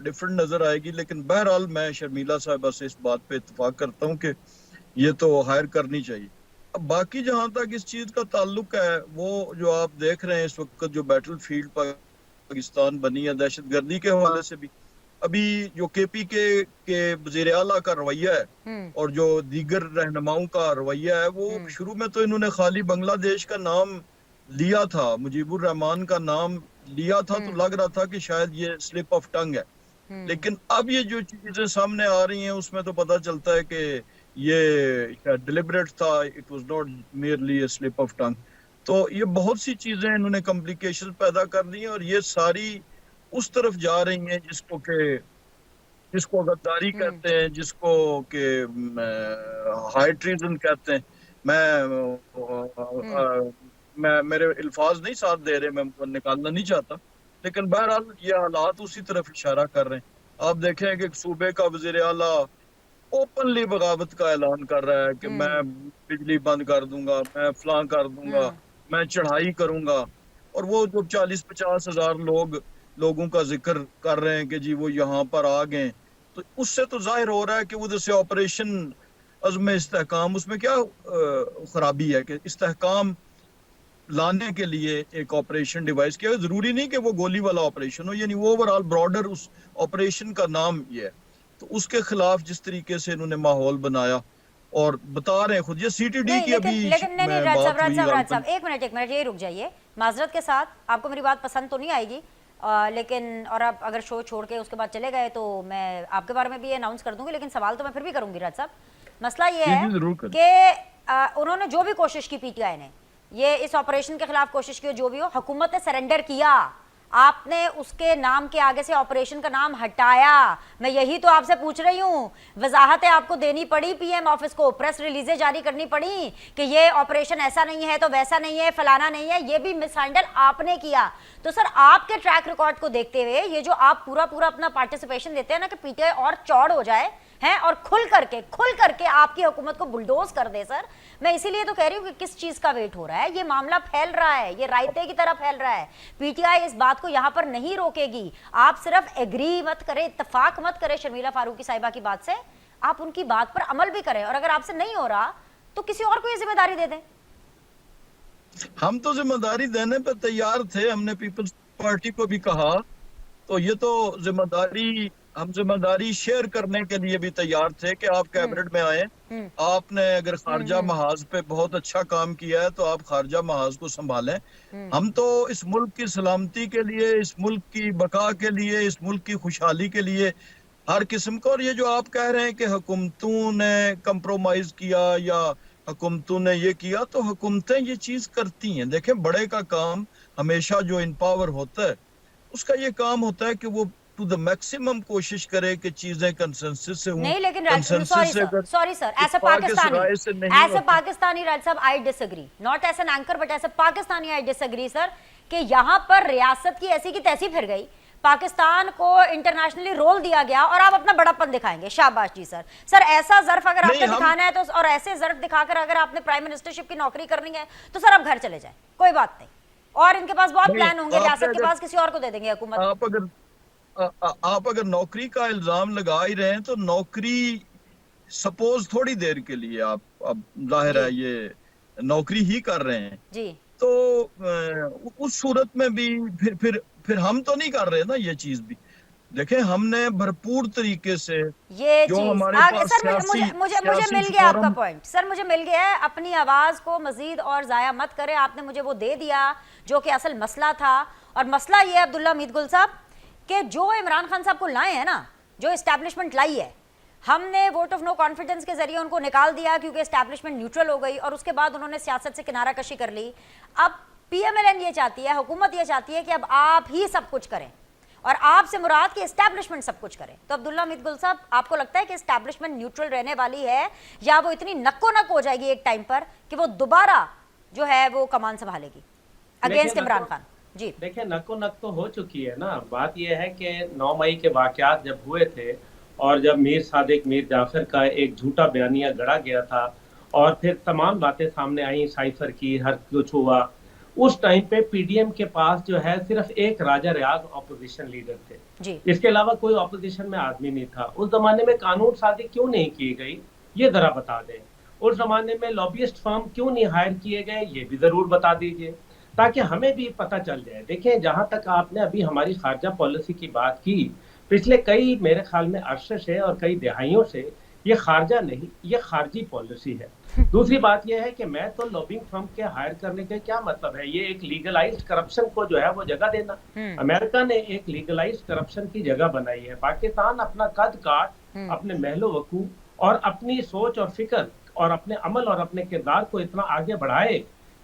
Speaker 4: डिफरेंट नजर आएगी। लेकिन बहरहाल मैं शर्मिला साहिबा से इस बात पे इत्तेफाक करता हूँ कि ये तो हायर करनी चाहिए। अब बाकी जहां तक इस चीज का ताल्लुक है, वो जो आप देख रहे हैं इस वक्त जो बैटल फील्ड पाकिस्तान बनी है दहशतगर्दी के हवाले से भी, अभी जो KPK के वजीर आला का रवैया है और जो दीगर रहनुमाओं का रवैया है, वो शुरू में तो इन्होंने खाली बांग्लादेश का नाम लिया था, मुजीबुर रहमान का नाम लिया था, तो लग रहा था कि शायद ये स्लिप ऑफ टंग है। लेकिन अब ये जो चीजें सामने आ रही हैं उसमें तो पता चलता है कि ये डिलिबरेट था, it was not merely a slip of tongue. तो ये बहुत सी चीजें इन्होंने कॉम्प्लिकेशन पैदा कर दी हैं और ये सारी उस तरफ जा रही हैं जिसको गद्दारी कहते हैं, जिसको कि हाई ट्रीजन कहते हैं। मैं मेरे अल्फाज नहीं साथ दे रहे, मैं निकालना नहीं चाहता, लेकिन बहरहाल ये हालात उसी तरफ इशारा कर रहे हैं। आप देखें कि सूबे का वजीर आला ओपनली बगावत का ऐलान कर रहा है कि मैं बिजली बंद कर दूंगा, मैं फलां कर दूंगा, मैं चढ़ाई करूंगा, और वो जो 40-50 हजार लोगों का जिक्र कर रहे हैं कि जी वो यहाँ पर आ गए, तो उससे तो जाहिर हो रहा है कि उधर से ऑपरेशन अज़्म इस्तेहकाम, उसमें क्या खराबी है कि इस्तेहकाम लाने के लिए एक ऑपरेशन डिवाइस किया। जरूरी नहीं कि वो गोली वाला ऑपरेशन हो, यानी वो ओवरऑल ब्रॉडर उस ऑपरेशन का नाम ये है। तो उसके खिलाफ जिस तरीके से इन्होंने माहौल बनाया और बता रहे हैं खुद, ये CTD की अभी
Speaker 1: नहीं राज साहब एक मिनट यही रुक जाइए। माजरत के साथ आपको मेरी बात पसंद तो नहीं आएगी, लेकिन और आप अगर शो छोड़ के उसके बाद चले गए तो मैं आपके बारे में भी अनाउंस कर दूंगी, लेकिन सवाल तो मैं फिर भी करूंगी राज साहब। मसला ये है कि उन्होंने जो भी कोशिश की, PTI ने ये इस ऑपरेशन के खिलाफ कोशिश की, जो भी हो, हुकूमत ने सरेंडर किया, आपने उसके नाम के आगे से ऑपरेशन का नाम हटाया। मैं यही तो आपसे पूछ रही हूँ, वजाहतें आपको देनी पड़ी, PM ऑफिस को प्रेस रिलीजें जारी करनी पड़ी कि ये ऑपरेशन ऐसा नहीं है तो वैसा नहीं है, फलाना नहीं है, ये भी मिसहैंडल आपने किया। तो सर आपके ट्रैक रिकॉर्ड को देखते हुए ये जो आप पूरा अपना पार्टिसिपेशन देते हैं ना कि PTI और चौड़ हो जाए हैं और खुल करके आपकी हुकूमत को बुलडोज कर दे, सर मैं इसीलिए तो कह रही हूँ कि किस चीज का वेट हो रहा है। ये मामला फैल रहा है, ये रायते की तरह फैल रहा है। PTI इस बात को यहाँ पर नहीं रोकेगी। आप सिर्फ एग्री मत करें, इत्तेफाक मत करें शर्मिला फारूकी साहिबा की बात से, आप उनकी बात पर अमल भी करें, और अगर आपसे नहीं हो रहा तो किसी और को ये जिम्मेदारी दे दें।
Speaker 4: हम तो जिम्मेदारी देने पर तैयार थे, हमने पीपल्स पार्टी को भी कहा, तो ये तो हम जिम्मेदारी शेयर करने के लिए भी तैयार थे कि आप कैबिनेट में आए। आपने अगर खारजा महाज पे बहुत अच्छा काम किया है तो आप खारजा महाज को संभालें। हम तो इस मुल्क की सलामती के लिए, इस मुल्क की बका के लिए, इस मुल्क की खुशहाली के लिए हर किस्म को, और ये जो आप कह रहे हैं कि हुकूमतों ने कंप्रोमाइज किया या हुकूमतों ने ये किया, तो हुकूमतें ये चीज करती हैं। देखें, बड़े का काम हमेशा जो इन पावर होता है उसका ये काम होता है कि वो टू द मैक्सिमम कोशिश करे कि चीजें कंसेंसस से हों।
Speaker 1: नहीं, लेकिन sorry sir, as a Pakistani Raj साहब I disagree, not as an anchor but as a Pakistani I disagree sir, कि यहाँ पर रियासत की ऐसी की तैसी फिर गई, पाकिस्तान को इंटरनेशनली रोल दिया गया और आप अपना बड़ापन दिखाएंगे। शाबाश जी सर। सर ऐसा जर्फ अगर आपने दिखाना है तो, और ऐसे जर्फ दिखाकर अगर आपने प्राइम मिनिस्टरशिप की नौकरी करनी है तो सर आप घर चले जाए, कोई बात नहीं, और इनके पास बहुत प्लान होंगे, रियासत के पास किसी और को दे देंगे हुकूमत।
Speaker 4: आप अगर नौकरी का इल्जाम लगा ही रहे हैं तो नौकरी सपोज थोड़ी देर के लिए आप, अब जाहिर है ये नौकरी ही कर रहे हैं जी, तो उस सूरत में भी फिर हम तो नहीं कर रहे ना ये चीज भी। देखें, हमने भरपूर तरीके से
Speaker 1: ये जो हमारे पास सर, मुझे मिल गया आपका पॉइंट सर, मुझे मिल गया है। अपनी आवाज को मजीद और जाया मत करें, आपने मुझे वो दे दिया जो कि असल मसला था। और मसला ये है अब्दुल्ला मीत गुल साहब कि जो इमरान खान साहब को लाए हैं ना, जो एस्टैब्लिशमेंट लाई है, हमने वोट ऑफ नो कॉन्फिडेंस के जरिए उनको निकाल दिया क्योंकि एस्टैब्लिशमेंट न्यूट्रल हो गई और उसके बाद उन्होंने सियासत से किनारा कशी कर ली। अब PMLN ये चाहती है, हुकूमत ये चाहती है कि अब आप ही सब कुछ करें, और आपसे मुराद कि एस्टैब्लिशमेंट सब कुछ करे। तो अब्दुल्ला मीत गुल साहब, आपको लगता है कि एस्टैब्लिशमेंट न्यूट्रल रहने वाली है या वो इतनी नक्को नक हो जाएगी एक टाइम पर कि वो दोबारा जो है वो कमान संभालेगी अगेंस्ट इमरान खान? जी
Speaker 5: देखिए, नक्को नक तो हो चुकी है ना। बात यह है कि 9 मई के वाकयात जब हुए थे और जब मीर सादिक मीर जाफर का एक झूठा बयानिया गढ़ा गया था और फिर तमाम बातें सामने आई, साइफर की, हर कुछ हुआ, उस टाइम पे पीडीएम के पास जो है सिर्फ एक राजा रियाज ऑपोजिशन लीडर थे,
Speaker 1: जी
Speaker 5: इसके अलावा कोई ऑपोजिशन में आदमी नहीं था। उस जमाने में कानून साजी क्यों नहीं की गई, ये जरा बता दें। उस जमाने में लॉबियस्ट फर्म क्यों नहीं हायर किए गए, ये भी जरूर बता दीजिए, ताकि हमें भी पता चल जाए। देखिए, जहां तक आपने अभी हमारी खारजा पॉलिसी की बात की, पिछले कई मेरे ख्याल में अरसे से और कई दिहाइयों से ये खारजा नहीं, ये खारजी पॉलिसी है। दूसरी बात यह है कि मैं तो लॉबिंग फर्म के हायर करने के क्या मतलब है, ये एक लीगलाइज्ड करप्शन को जो है वो जगह देना। अमेरिका ने एक लीगलाइज्ड करप्शन की जगह बनाई है, पाकिस्तान अपना कद काट, अपने महलो वकू और अपनी सोच और फिक्र और अपने अमल और अपने किरदार को इतना आगे बढ़ाए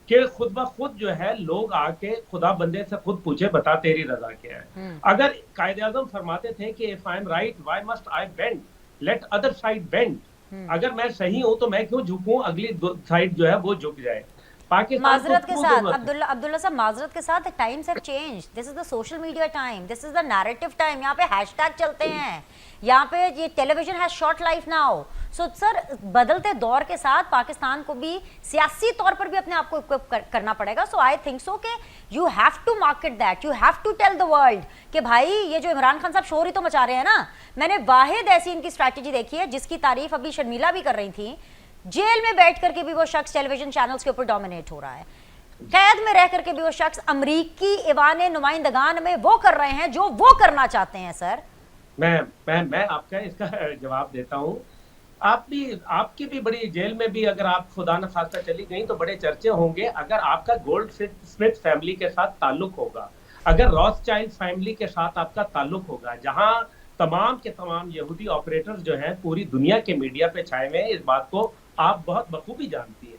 Speaker 5: कि खुद ब खुद जो है लोग आके खुदा बंदे से खुद पूछे, बता तेरी रजा क्या है। अगर कायदे आजम फरमाते थे कि if I am right why must I bend, let other side bend, अगर मैं सही हूं तो मैं क्यों झुकूं, अगली साइड जो है वो झुक जाए। पाकिस्तान
Speaker 1: माजरत के साथ अब्दुल्ला साहब, माजरत के साथ times have changed, this is the social media time, this is the narrative time, यहाँ पे हैशटैग चलते हैं, यहाँ पे ये television has short life now. So sir, बदलते दौर के साथ पाकिस्तान को भी सियासी तौर पर भी अपने आप को इक्विप करना पड़ेगा। सो आई थिंक सो कि you have to market that, you have to tell the world कि भाई ये जो इमरान खान साहब शोर ही तो मचा रहे हैं ना। मैंने वाहिद ऐसी इनकी स्ट्रैटेजी देखी है जिसकी तारीफ अभी शर्मिला भी कर रही थी, जेल में बैठ करके भी वो शख्स टेलीविजन चैनल्स के ऊपर डोमिनेट हो रहा है, कैद में रह करके भी वो शख्स अमरीकी ईवान नुमाइंदगान में वो कर रहे हैं जो वो करना चाहते हैं। सर
Speaker 5: मैं आपका इसका जवाब देता हूं। आपकी भी बड़ी जेल में भी अगर आप खुदा न खास्ता चली गई तो बड़े चर्चे होंगे। अगर आपका गोल्ड स्मिथ फैमिली के साथ ताल्लुक होगा, अगर रॉथस्चाइल्ड फैमिली के साथ आपका ताल्लुक होगा, जहां तमाम के तमाम यहूदी ऑपरेटर्स जो हैं पूरी दुनिया के मीडिया पे छाए हुए हैं, इस बात को आप बहुत बखूबी जानती है।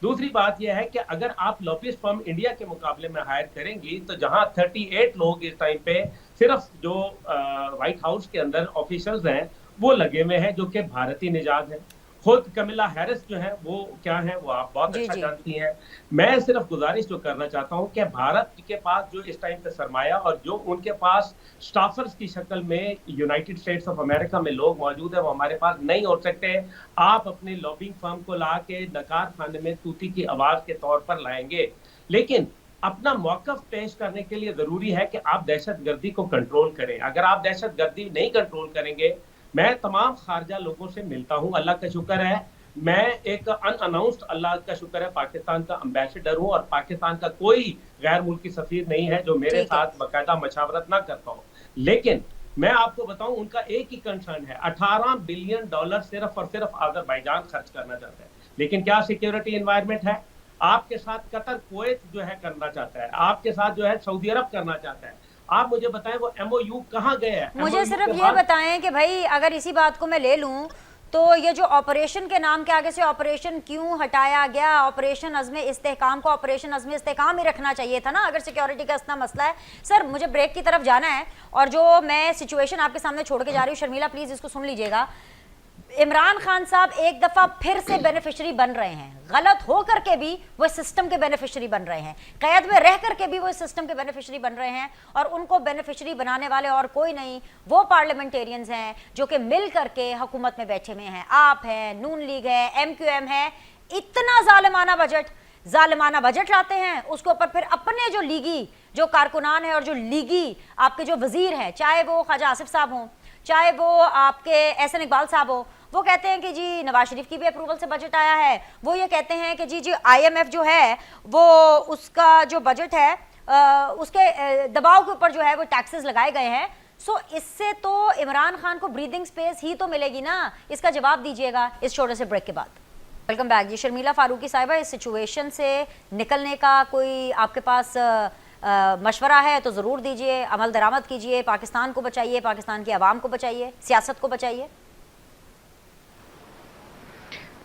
Speaker 5: दूसरी बात यह है कि अगर आप लॉबिस्ट फर्म इंडिया के मुकाबले में हायर करेंगी तो जहां 38 लोग इस टाइम पे सिर्फ जो व्हाइट हाउस के अंदर ऑफिसर्स हैं वो लगे हुए हैं जो कि भारतीय निजात हैं। खुद कमिला हैरिस जो है वो क्या है वो आप बहुत अच्छा जानती हैं। मैं सिर्फ गुजारिश जो करना चाहता हूं कि भारत के पास जो इस टाइम पे सरमाया और जो उनके पास स्टाफर्स की शक्ल में यूनाइटेड स्टेट्स ऑफ अमेरिका में लोग मौजूद है, वो हमारे पास नहीं हो सकते। आप अपने लॉबिंग फर्म को ला के नकार खाने में तूती की आवाज के तौर पर लाएंगे, लेकिन अपना मौकफ पेश करने के लिए जरूरी है कि आप दहशतगर्दी को कंट्रोल करें। अगर आप दहशतगर्दी नहीं कंट्रोल करेंगे, मैं तमाम खारजा लोगों से मिलता हूं, अल्लाह का शुक्र है मैं एक अनअनाउंस्ड, अल्लाह का शुक्र है, पाकिस्तान का एम्बेसडर हूं और पाकिस्तान का कोई गैर मुल्की सफीर नहीं है जो मेरे साथ बाकायदा मशावरत ना करता हो। लेकिन मैं आपको बताऊं उनका एक ही कंसर्न है, $18 बिलियन सिर्फ और सिर्फ अजरबैजान खर्च करना चाहता है। लेकिन क्या सिक्योरिटी एनवायरनमेंट है? आपके साथ कतर कुवैत जो है करना चाहता है, आपके साथ जो है सऊदी अरब करना चाहता है। आप मुझे बताएं वो MOU कहाँ गए हैं?
Speaker 1: मुझे सिर्फ ये बताएं कि भाई अगर इसी बात को मैं ले लूं तो ये जो ऑपरेशन के नाम के आगे से ऑपरेशन क्यों हटाया गया? ऑपरेशन अज़्म इस्तेहकाम को ऑपरेशन अज़्म इस्तेहकाम ही रखना चाहिए था ना, अगर सिक्योरिटी का इतना मसला है। सर मुझे ब्रेक की तरफ जाना है और जो मैं सिचुएशन आपके सामने छोड़ के जा रही हूँ, शर्मिला प्लीज इसको सुन लीजिएगा। इमरान खान साहब एक दफा फिर से बेनिफिशियरी बन रहे हैं, गलत हो करके भी वो सिस्टम के बेनिफिशियरी बन रहे हैं, कैद में रह करके भी वो सिस्टम के बेनिफिशियरी बन रहे हैं, और उनको बेनिफिशियरी बनाने वाले और कोई नहीं वो पार्लियामेंटेरियंस हैं जो कि मिल करके हुकूमत में बैठे हुए हैं। आप हैं, नून लीग है, MQM है। इतना जालिमाना बजट लाते हैं, उसके ऊपर फिर अपने जो लीगी जो कारकुनान है और जो लीगी आपके जो वजीर हैं, चाहे वो ख्वाजा आसिफ साहब हों, चाहे वो आपके एहसन इकबाल साहब हो, वो कहते हैं कि जी नवाज शरीफ की भी अप्रूवल से बजट आया है। वो ये कहते हैं कि जी IMF जो है वो उसका जो बजट है उसके दबाव के ऊपर जो है वो टैक्सेस लगाए गए हैं। सो इससे तो इमरान खान को ब्रीदिंग स्पेस ही तो मिलेगी ना। इसका जवाब दीजिएगा इस छोटे से ब्रेक के बाद। वेलकम बैक जी। शर्मिला फारूकी साहिबा, इस सिचुएशन से निकलने का कोई आपके पास मशवरा है तो ज़रूर दीजिए, अमल दरामद कीजिए, पाकिस्तान को बचाइए, पाकिस्तान की आवाम को बचाइए, सियासत को बचाइए।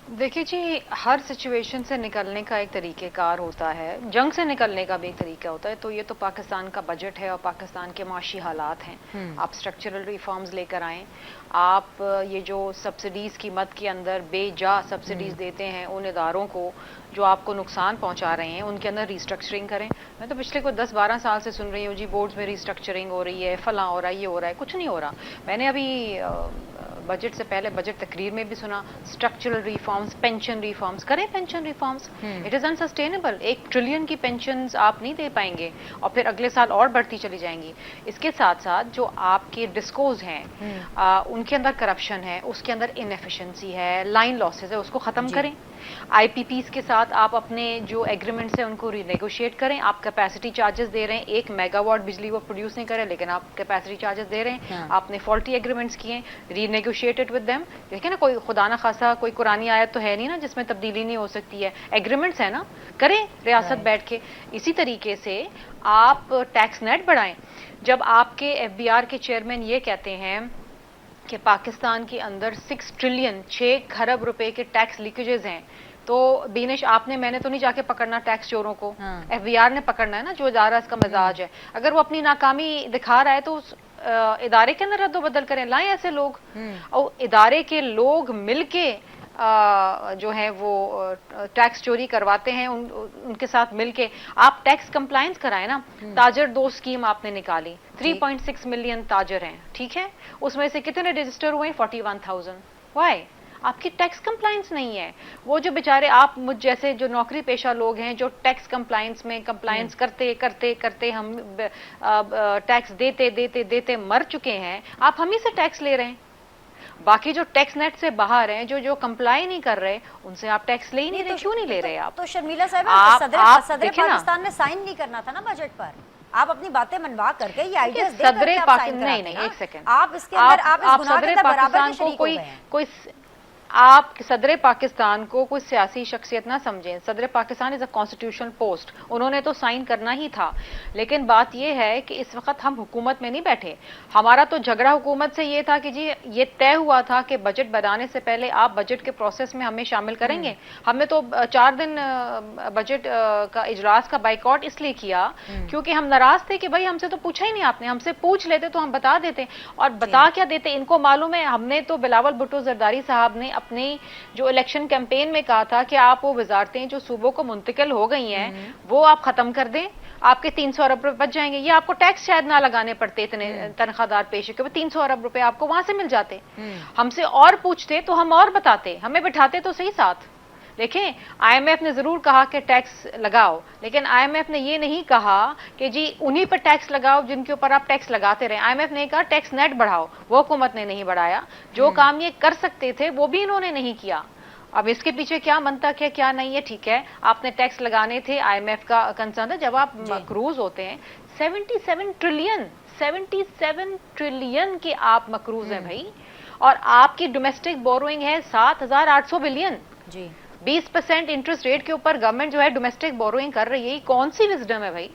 Speaker 3: देखिए जी, हर सिचुएशन से निकलने का एक तरीक़ेकार होता है, जंग से निकलने का भी एक तरीका होता है। तो ये तो पाकिस्तान का बजट है और पाकिस्तान के माशी हालात हैं। आप स्ट्रक्चरल रिफॉर्म्स लेकर आएँ, आप ये जो सब्सिडीज़ की मद के अंदर बेजा सब्सिडीज़ देते हैं उन इदारों को जो आपको नुकसान पहुंचा रहे हैं, उनके अंदर रिस्ट्रक्चरिंग करें। मैं तो पिछले कोई 10-12 साल से सुन रही हूँ जी बोर्ड्स में रिस्ट्रक्चरिंग हो रही है, फलां हो रहा है, ये हो रहा है, कुछ नहीं हो रहा। मैंने अभी बजट से पहले बजट तकरीर में भी सुना, स्ट्रक्चरल रिफॉर्म्स, पेंशन रिफॉर्म्स, करें pension reforms. It is unsustainable. 1 trillion की पेंशन्स आप नहीं दे पाएंगे और फिर अगले साल और बढ़ती चली जाएंगी। इसके साथ साथ जो आपके डिस्कोज हैं उनके अंदर करप्शन है, उसके अंदर इनएफिशिएंसी है, लाइन लॉसेज है, उसको ख़त्म करें। आईपीपीस के साथ आप अपने जो एग्रीमेंट्स हैं उनको रीनेगोशिएट करें। आप कैपेसिटी चार्जेस दे रहे हैं, 1 मेगावाट बिजली वो प्रोड्यूस नहीं करे लेकिन आप कैपेसिटी चार्जेस दे रहे हैं। आपने फॉल्टी एग्रीमेंट्स किए, रीनेगोशिएटेड विद देम। देखिए ना, कोई खुदा ना खासा कोई कुरानी आयत तो है नहीं ना जिसमें तब्दीली नहीं हो सकती है, एग्रीमेंट्स है ना, करें रियासत बैठ के। इसी तरीके से आप टैक्स नेट बढ़ाएं। जब आपके एफबीआर के चेयरमैन ये कहते हैं कि पाकिस्तान के अंदर 6 ट्रिलियन 6 खरब रुपए के टैक्स लीकेजेस हैं, तो बीनेश मैंने तो नहीं जाके पकड़ना टैक्स चोरों को, एफबीआर ने पकड़ना है ना, जो इदारा इसका मजाज है। अगर वो अपनी नाकामी दिखा रहा है तो उस इदारे के अंदर रद्द बदल करें, लाएं ऐसे लोग, और इदारे के लोग मिलके जो है वो टैक्स चोरी करवाते हैं, उनके साथ मिलके आप टैक्स कंप्लायंस कराएं ना। ताजर 2 स्कीम आपने निकाली, 3.6 मिलियन ताजर हैं, ठीक है, उसमें से कितने रजिस्टर हुए? 41,000। वाई? आपकी टैक्स कंप्लायंस नहीं है। वो जो बेचारे आप मुझ जैसे जो नौकरी पेशा लोग हैं जो टैक्स कंप्लायंस में कंप्लायंस करते करते करते हम टैक्स देते देते देते मर चुके हैं, आप हम ही से टैक्स ले रहे हैं। बाकी जो टैक्स नेट से बाहर हैं, जो कंप्लाई नहीं कर रहे, उनसे आप टैक्स ले ही नहीं रहे। क्यों नहीं ले रहे आप?
Speaker 1: तो शर्मिला साहब, सदर पाकिस्तान ने साइन नहीं करना था ना बजट पर? आप अपनी बातें मनवा करके ये आइडियाज देकर
Speaker 3: सदर पाकिस्तान, नहीं एक सेकंड,
Speaker 1: आप इसके अंदर आप इस गुनाह के अंदर बराबर के शरीक हो गए हैं।
Speaker 3: कोई आप सदर पाकिस्तान को कोई सियासी शख्सियत ना समझें। सदर Pakistan is a constitutional post, उन्होंने तो साइन करना ही था। लेकिन बात यह है कि इस वक्त हम हुकूमत में नहीं बैठे। हमारा तो झगड़ा हुकूमत से ये था कि जी ये तय हुआ था कि बजट बनाने से पहले आप बजट के प्रोसेस में हमें शामिल करेंगे। हमने तो 4 दिन बजट का इजलास का बाइकआउट इसलिए किया क्योंकि हम नाराज थे कि भाई हमसे तो पूछा ही नहीं आपने, हमसे पूछ लेते तो हम बता देते। और बता क्या देते, इनको मालूम है। हमने तो बिलावल भुट्टो जरदारी साहब ने अपने जो इलेक्शन कैंपेन में कहा था कि आप वो वजारतें जो सूबों को मुंतकिल हो गई हैं वो आप खत्म कर दें, आपके 300 अरब रुपए बच जाएंगे। ये आपको टैक्स शायद ना लगाने पड़ते इतने तनख्वाहदार पेशे के, 300 अरब रुपए आपको वहां से मिल जाते। हमसे और पूछते तो हम और बताते, हमें बिठाते तो सही साथ। देखें, आईएमएफ ने जरूर कहा कि टैक्स लगाओ, लेकिन आईएमएफ ने ये नहीं कहा कि जी उन्हीं पर टैक्स लगाओ जिनके ऊपर आप टैक्स लगाते रहे। आईएमएफ ने कहा टैक्स नेट बढ़ाओ, वो हुकूमत ने नहीं बढ़ाया। जो काम ये कर सकते थे वो भी इन्होंने नहीं किया। अब इसके पीछे क्या मंतक है क्या नहीं है, ठीक है, आपने टैक्स लगाने थे, आईएमएफ का कंसर्न है। जब आप मकरूज होते हैं 77 ट्रिलियन के आप मकरूज हैं भाई, और आपकी डोमेस्टिक बोरोइंग है 7,800 बिलियन जी। 20% इंटरेस्ट रेट के ऊपर गवर्नमेंट जो है डोमेस्टिक बोरोइंग कर रही है। कौन सी विजडम है भाई?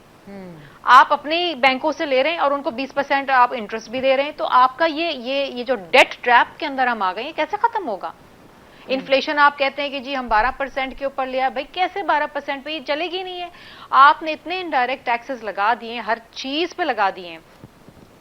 Speaker 3: आप अपने बैंकों से ले रहे हैं और उनको 20% आप इंटरेस्ट भी दे रहे हैं, तो आपका ये जो डेट ट्रैप के अंदर हम आ गए, कैसे खत्म होगा? इन्फ्लेशन आप कहते हैं कि जी हम 12% के ऊपर लिया, भाई कैसे 12% पे? ये चलेगी नहीं है। आपने इतने इनडायरेक्ट टैक्सेस लगा दिए, हर चीज पे लगा दिए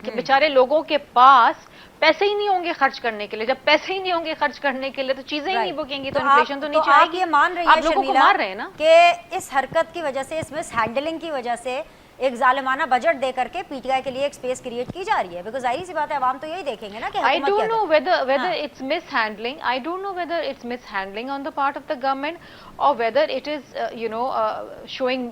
Speaker 3: कि बेचारे लोगों के पास पैसे ही नहीं होंगे खर्च करने के लिए। जब पैसे ही नहीं होंगे खर्च करने के लिए तो चीजें ही नहीं बुकेंगी, तो इन्फ्लेशन तो नीचे आएगी।
Speaker 1: आप ये मान रही
Speaker 3: है लोगों को मार रहे हैं ना
Speaker 1: कि इस हरकत की वजह से, इस मिस हैंडलिंग की वजह से एक जालिमाना बजट दे करके पीटीआई के लिए एक स्पेस क्रिएट की जा रही है? बिकॉज़ जाहिर सी बात है, आवाम तो यही देखेंगे ना कि
Speaker 3: I don't know whether it's mishandling. I don't know whether it's mishandling on the part of the government or whether it is showing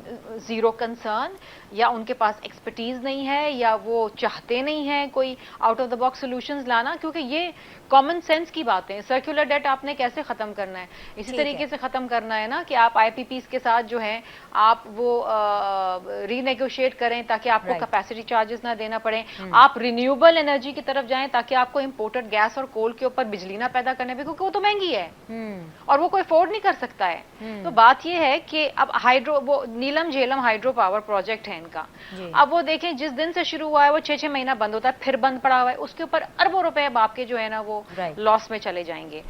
Speaker 3: zero concern, या उनके पास एक्सपर्टीज नहीं है, या वो चाहते नहीं है कोई out of the box solutions लाना। क्योंकि ये कॉमन सेंस की बातें हैं। सर्कुलर डेट आपने कैसे खत्म करना है? इसी तरीके से खत्म करना है ना कि आप आईपीपीस के साथ जो है आप वो रीनेगोशिएट करें ताकि आपको कैपेसिटी चार्जेस ना देना पड़े। आप रिन्यूएबल एनर्जी की तरफ जाएं ताकि आपको इंपोर्टेड गैस और कोल के ऊपर बिजली ना पैदा करने पे, क्योंकि वो तो महंगी है और वो कोई अफोर्ड नहीं कर सकता है। तो बात ये है कि अब हाइड्रो, वो नीलम झेलम हाइड्रो पावर प्रोजेक्ट है इनका, अब वो देखें जिस दिन से शुरू हुआ है वो 6-6 महीना बंद होता है, फिर बंद पड़ा हुआ है, उसके ऊपर अरबों रुपए अब आपके जो है ना वो लॉस में चले जाएंगे।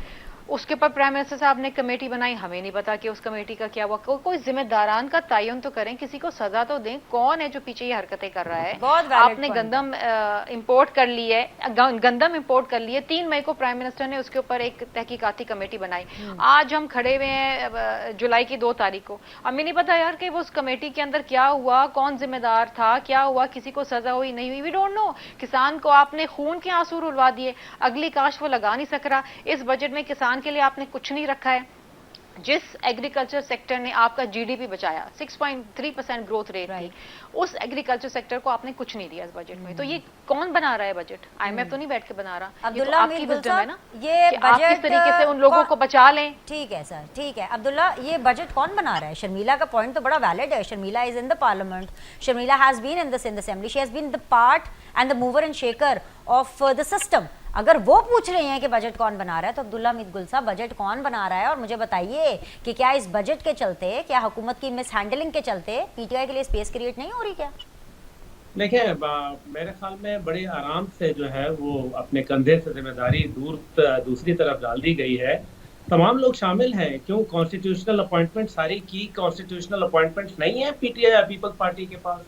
Speaker 3: उसके ऊपर प्राइम मिनिस्टर साहब ने कमेटी बनाई, हमें नहीं पता कि उस कमेटी का क्या हुआ। कोई जिम्मेदारान का तयन तो करें, किसी को सजा तो दें। कौन है जो पीछे ये हरकतें कर रहा है?
Speaker 1: बहुत valid
Speaker 3: आपने
Speaker 1: point
Speaker 3: गंदम इंपोर्ट कर ली है, गंदम इंपोर्ट कर ली है। 3 मई को प्राइम मिनिस्टर ने उसके ऊपर एक तहकीकाती कमेटी बनाई। आज हम खड़े हुए हैं जुलाई की 2 तारीख को, हमें नहीं पता यार कि वो उस कमेटी के अंदर क्या हुआ, कौन जिम्मेदार था, क्या हुआ, किसी को सजा हुई नहीं हुई, वी डोंट नो। किसान को आपने खून के आंसू रुलवा दिए, अगली काश वो लगा नहीं सक रहा। इस बजट में किसान के लिए आपने कुछ नहीं रखा है। जिस एग्रीकल्चर सेक्टर ने आपका जीडीपी बचाया, 6.3% ग्रोथ रेट थी, उस एग्रीकल्चर सेक्टर को आपने कुछ नहीं दिया इस बजट में। तो ये कौन बना रहा है बजट? आईएमएफ तो नहीं बैठ के बना रहा। ये तो
Speaker 1: अब्दुल्ला
Speaker 3: आपकी
Speaker 1: मीर गुल
Speaker 3: विजडम है ना,
Speaker 1: ये
Speaker 3: कि आप किस
Speaker 1: बजट
Speaker 3: तरीके से उन लोगों को बचा लें।
Speaker 1: ठीक है सर, ठीक है अब्दुल्ला, ये बजट कौन बना रहा है? शर्मिला का पॉइंट तो बड़ा वैलिड है। Sharmila is in the parliament, Sharmila has been in this in the assembly, she has been the part and the mover and shaker of the system. अगर वो पूछ रहे हैं कि बजट कौन बना रहा है, तो अब्दुल्ला मीर गुल साहब बजट कौन बना रहा है? और मुझे बताइए कि क्या इस बजट के चलते, क्या हुकूमत की मिस हैंडलिंग के चलते पीटीआई के लिए स्पेस क्रिएट नहीं हो रही क्या?
Speaker 5: देखिए, मेरे ख्याल में बड़े आराम से जो है वो अपने कंधे से जिम्मेदारी दूसरी तरफ डाल दी गई है। तमाम लोग शामिल हैं। क्यों कॉन्स्टिट्यूशनल अपॉइंटमेंट, सारी की कॉन्स्टिट्यूशनल अपॉइंटमेंट्स नहीं है पीटीआई पीपल्स पार्टी के पास?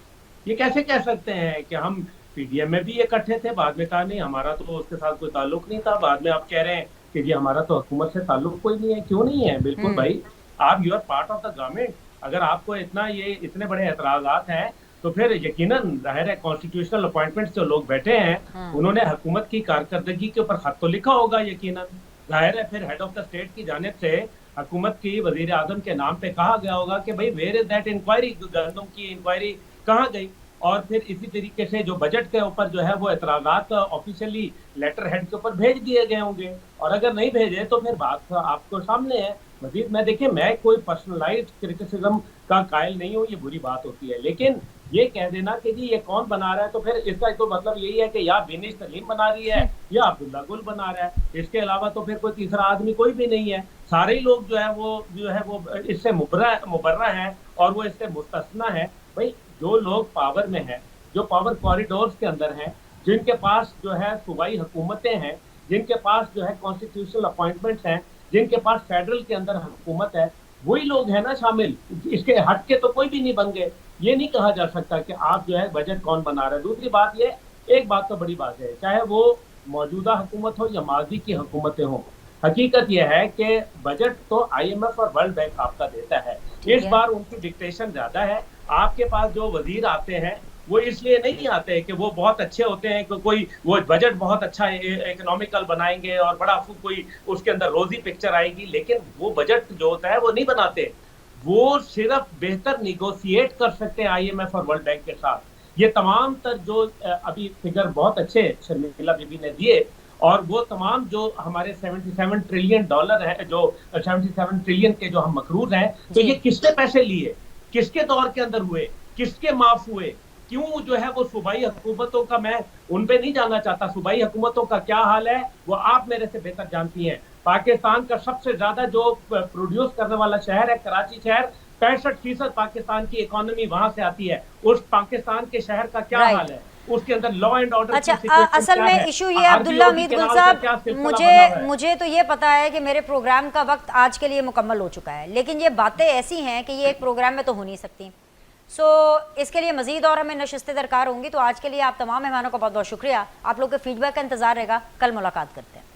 Speaker 5: ये कैसे कह सकते हैं कि हम पीडीएम में भी इकट्ठे थे, बाद में कहा नहीं हमारा तो उसके साथ कोई ताल्लुक नहीं था, बाद में आप कह रहे हैं कि जी हमारा तो हुकूमत से ताल्लुक कोई नहीं है। क्यों नहीं है? बिल्कुल भाई, आप you are part of the government. अगर आपको इतने बड़े एतराजात हैं तो फिर यकीनन जाहिर है कॉन्स्टिट्यूशनल अपॉइंटमेंट्स जो लोग बैठे हैं उन्होंने हुकूमत की कारकर्दगी के ऊपर खत तो लिखा होगा यकीनन। जाहिर है फिर हेड ऑफ द स्टेट की जानिब से हुकूमत की वजीर आजम के नाम पे कहा गया होगा कि भाई वेयर इज दैट इंक्वायरी, गंदम की इंक्वायरी कहाँ गई? और फिर इसी तरीके से जो बजट के ऊपर जो है वो एतराज़ात ऑफिशियली लेटर हेड के ऊपर भेज दिए गए होंगे, और अगर नहीं भेजे तो फिर बात आपको सामने है। मजीद मैं देखिए, मैं कोई पर्सनलाइज्ड क्रिटिसिज्म का कायल नहीं हूँ, ये बुरी बात होती है, लेकिन ये कह देना कि जी ये कौन बना रहा है, तो फिर इसका तो मतलब यही है कि या बिनिश तलीम बना रही है या अब्दुल्ला गुल बना रहा है। इसके अलावा तो फिर कोई तीसरा आदमी कोई भी नहीं है। सारे ही लोग जो है वो इससे मुबर्रा है और वो इससे मुस्तस्ना है। भाई जो लोग पावर में हैं, जो पावर कॉरिडोर्स के अंदर हैं, जिनके पास जो है सूबाई हुकूमतें हैं, जिनके पास जो है कॉन्स्टिट्यूशनल अपॉइंटमेंट्स हैं, जिनके पास फेडरल के अंदर हुकूमत है, वही लोग हैं ना शामिल। इसके हट के तो कोई भी नहीं बन गए। ये नहीं कहा जा सकता कि आप जो है बजट कौन बना रहे हैं। दूसरी बात ये, एक बात तो बड़ी बात है, चाहे वो मौजूदा हुकूमत हो या माजी की हुकूमतें हों, हकीकत यह है कि बजट तो IMF और वर्ल्ड बैंक आपका देता है। इस बार उनकी डिक्टेशन ज्यादा है। आपके पास जो वजीर आते हैं वो इसलिए नहीं आते कि वो बहुत अच्छे होते हैं कि कोई वो बजट बहुत अच्छा इकोनॉमिकल बनाएंगे और बड़ा कोई उसके अंदर रोजी पिक्चर आएगी, लेकिन वो बजट जो होता है वो नहीं बनाते। वो सिर्फ बेहतर निगोशिएट कर सकते हैं IMF और वर्ल्ड बैंक के साथ। ये तमाम तर जो अभी फिगर बहुत अच्छे शर्मिला बीबी ने दिए, और वो तमाम जो हमारे $77 ट्रिलियन है, जो 77 ट्रिलियन के जो हम मकरूज हैं, तो ये किसने पैसे लिए, किसके दौर के अंदर हुए, किसके माफ हुए, क्यों जो है वो सूबाई हुकूमतों का, मैं उन पे नहीं जाना चाहता, सूबाई हुकूमतों का क्या हाल है वो आप मेरे से बेहतर जानती हैं। पाकिस्तान का सबसे ज्यादा जो प्रोड्यूस करने वाला शहर है कराची शहर, 65% पाकिस्तान की इकोनॉमी वहां से आती है। उस पाकिस्तान के शहर का क्या हाल है, उसके अंदर लॉ एंड ऑर्डर।
Speaker 1: अच्छा, असल में इशू ये अब्दुल्ला मीर गुल साहब, मुझे तो ये पता है कि मेरे प्रोग्राम का वक्त आज के लिए मुकम्मल हो चुका है, लेकिन ये बातें ऐसी हैं कि ये एक प्रोग्राम में तो हो नहीं सकती। इसके लिए मजीद और हमें नशिस्तें दरकार होंगी। तो आज के लिए आप तमाम मेहमानों का बहुत बहुत शुक्रिया। आप लोग के फीडबैक का इंतजार रहेगा। कल मुलाकात करते हैं।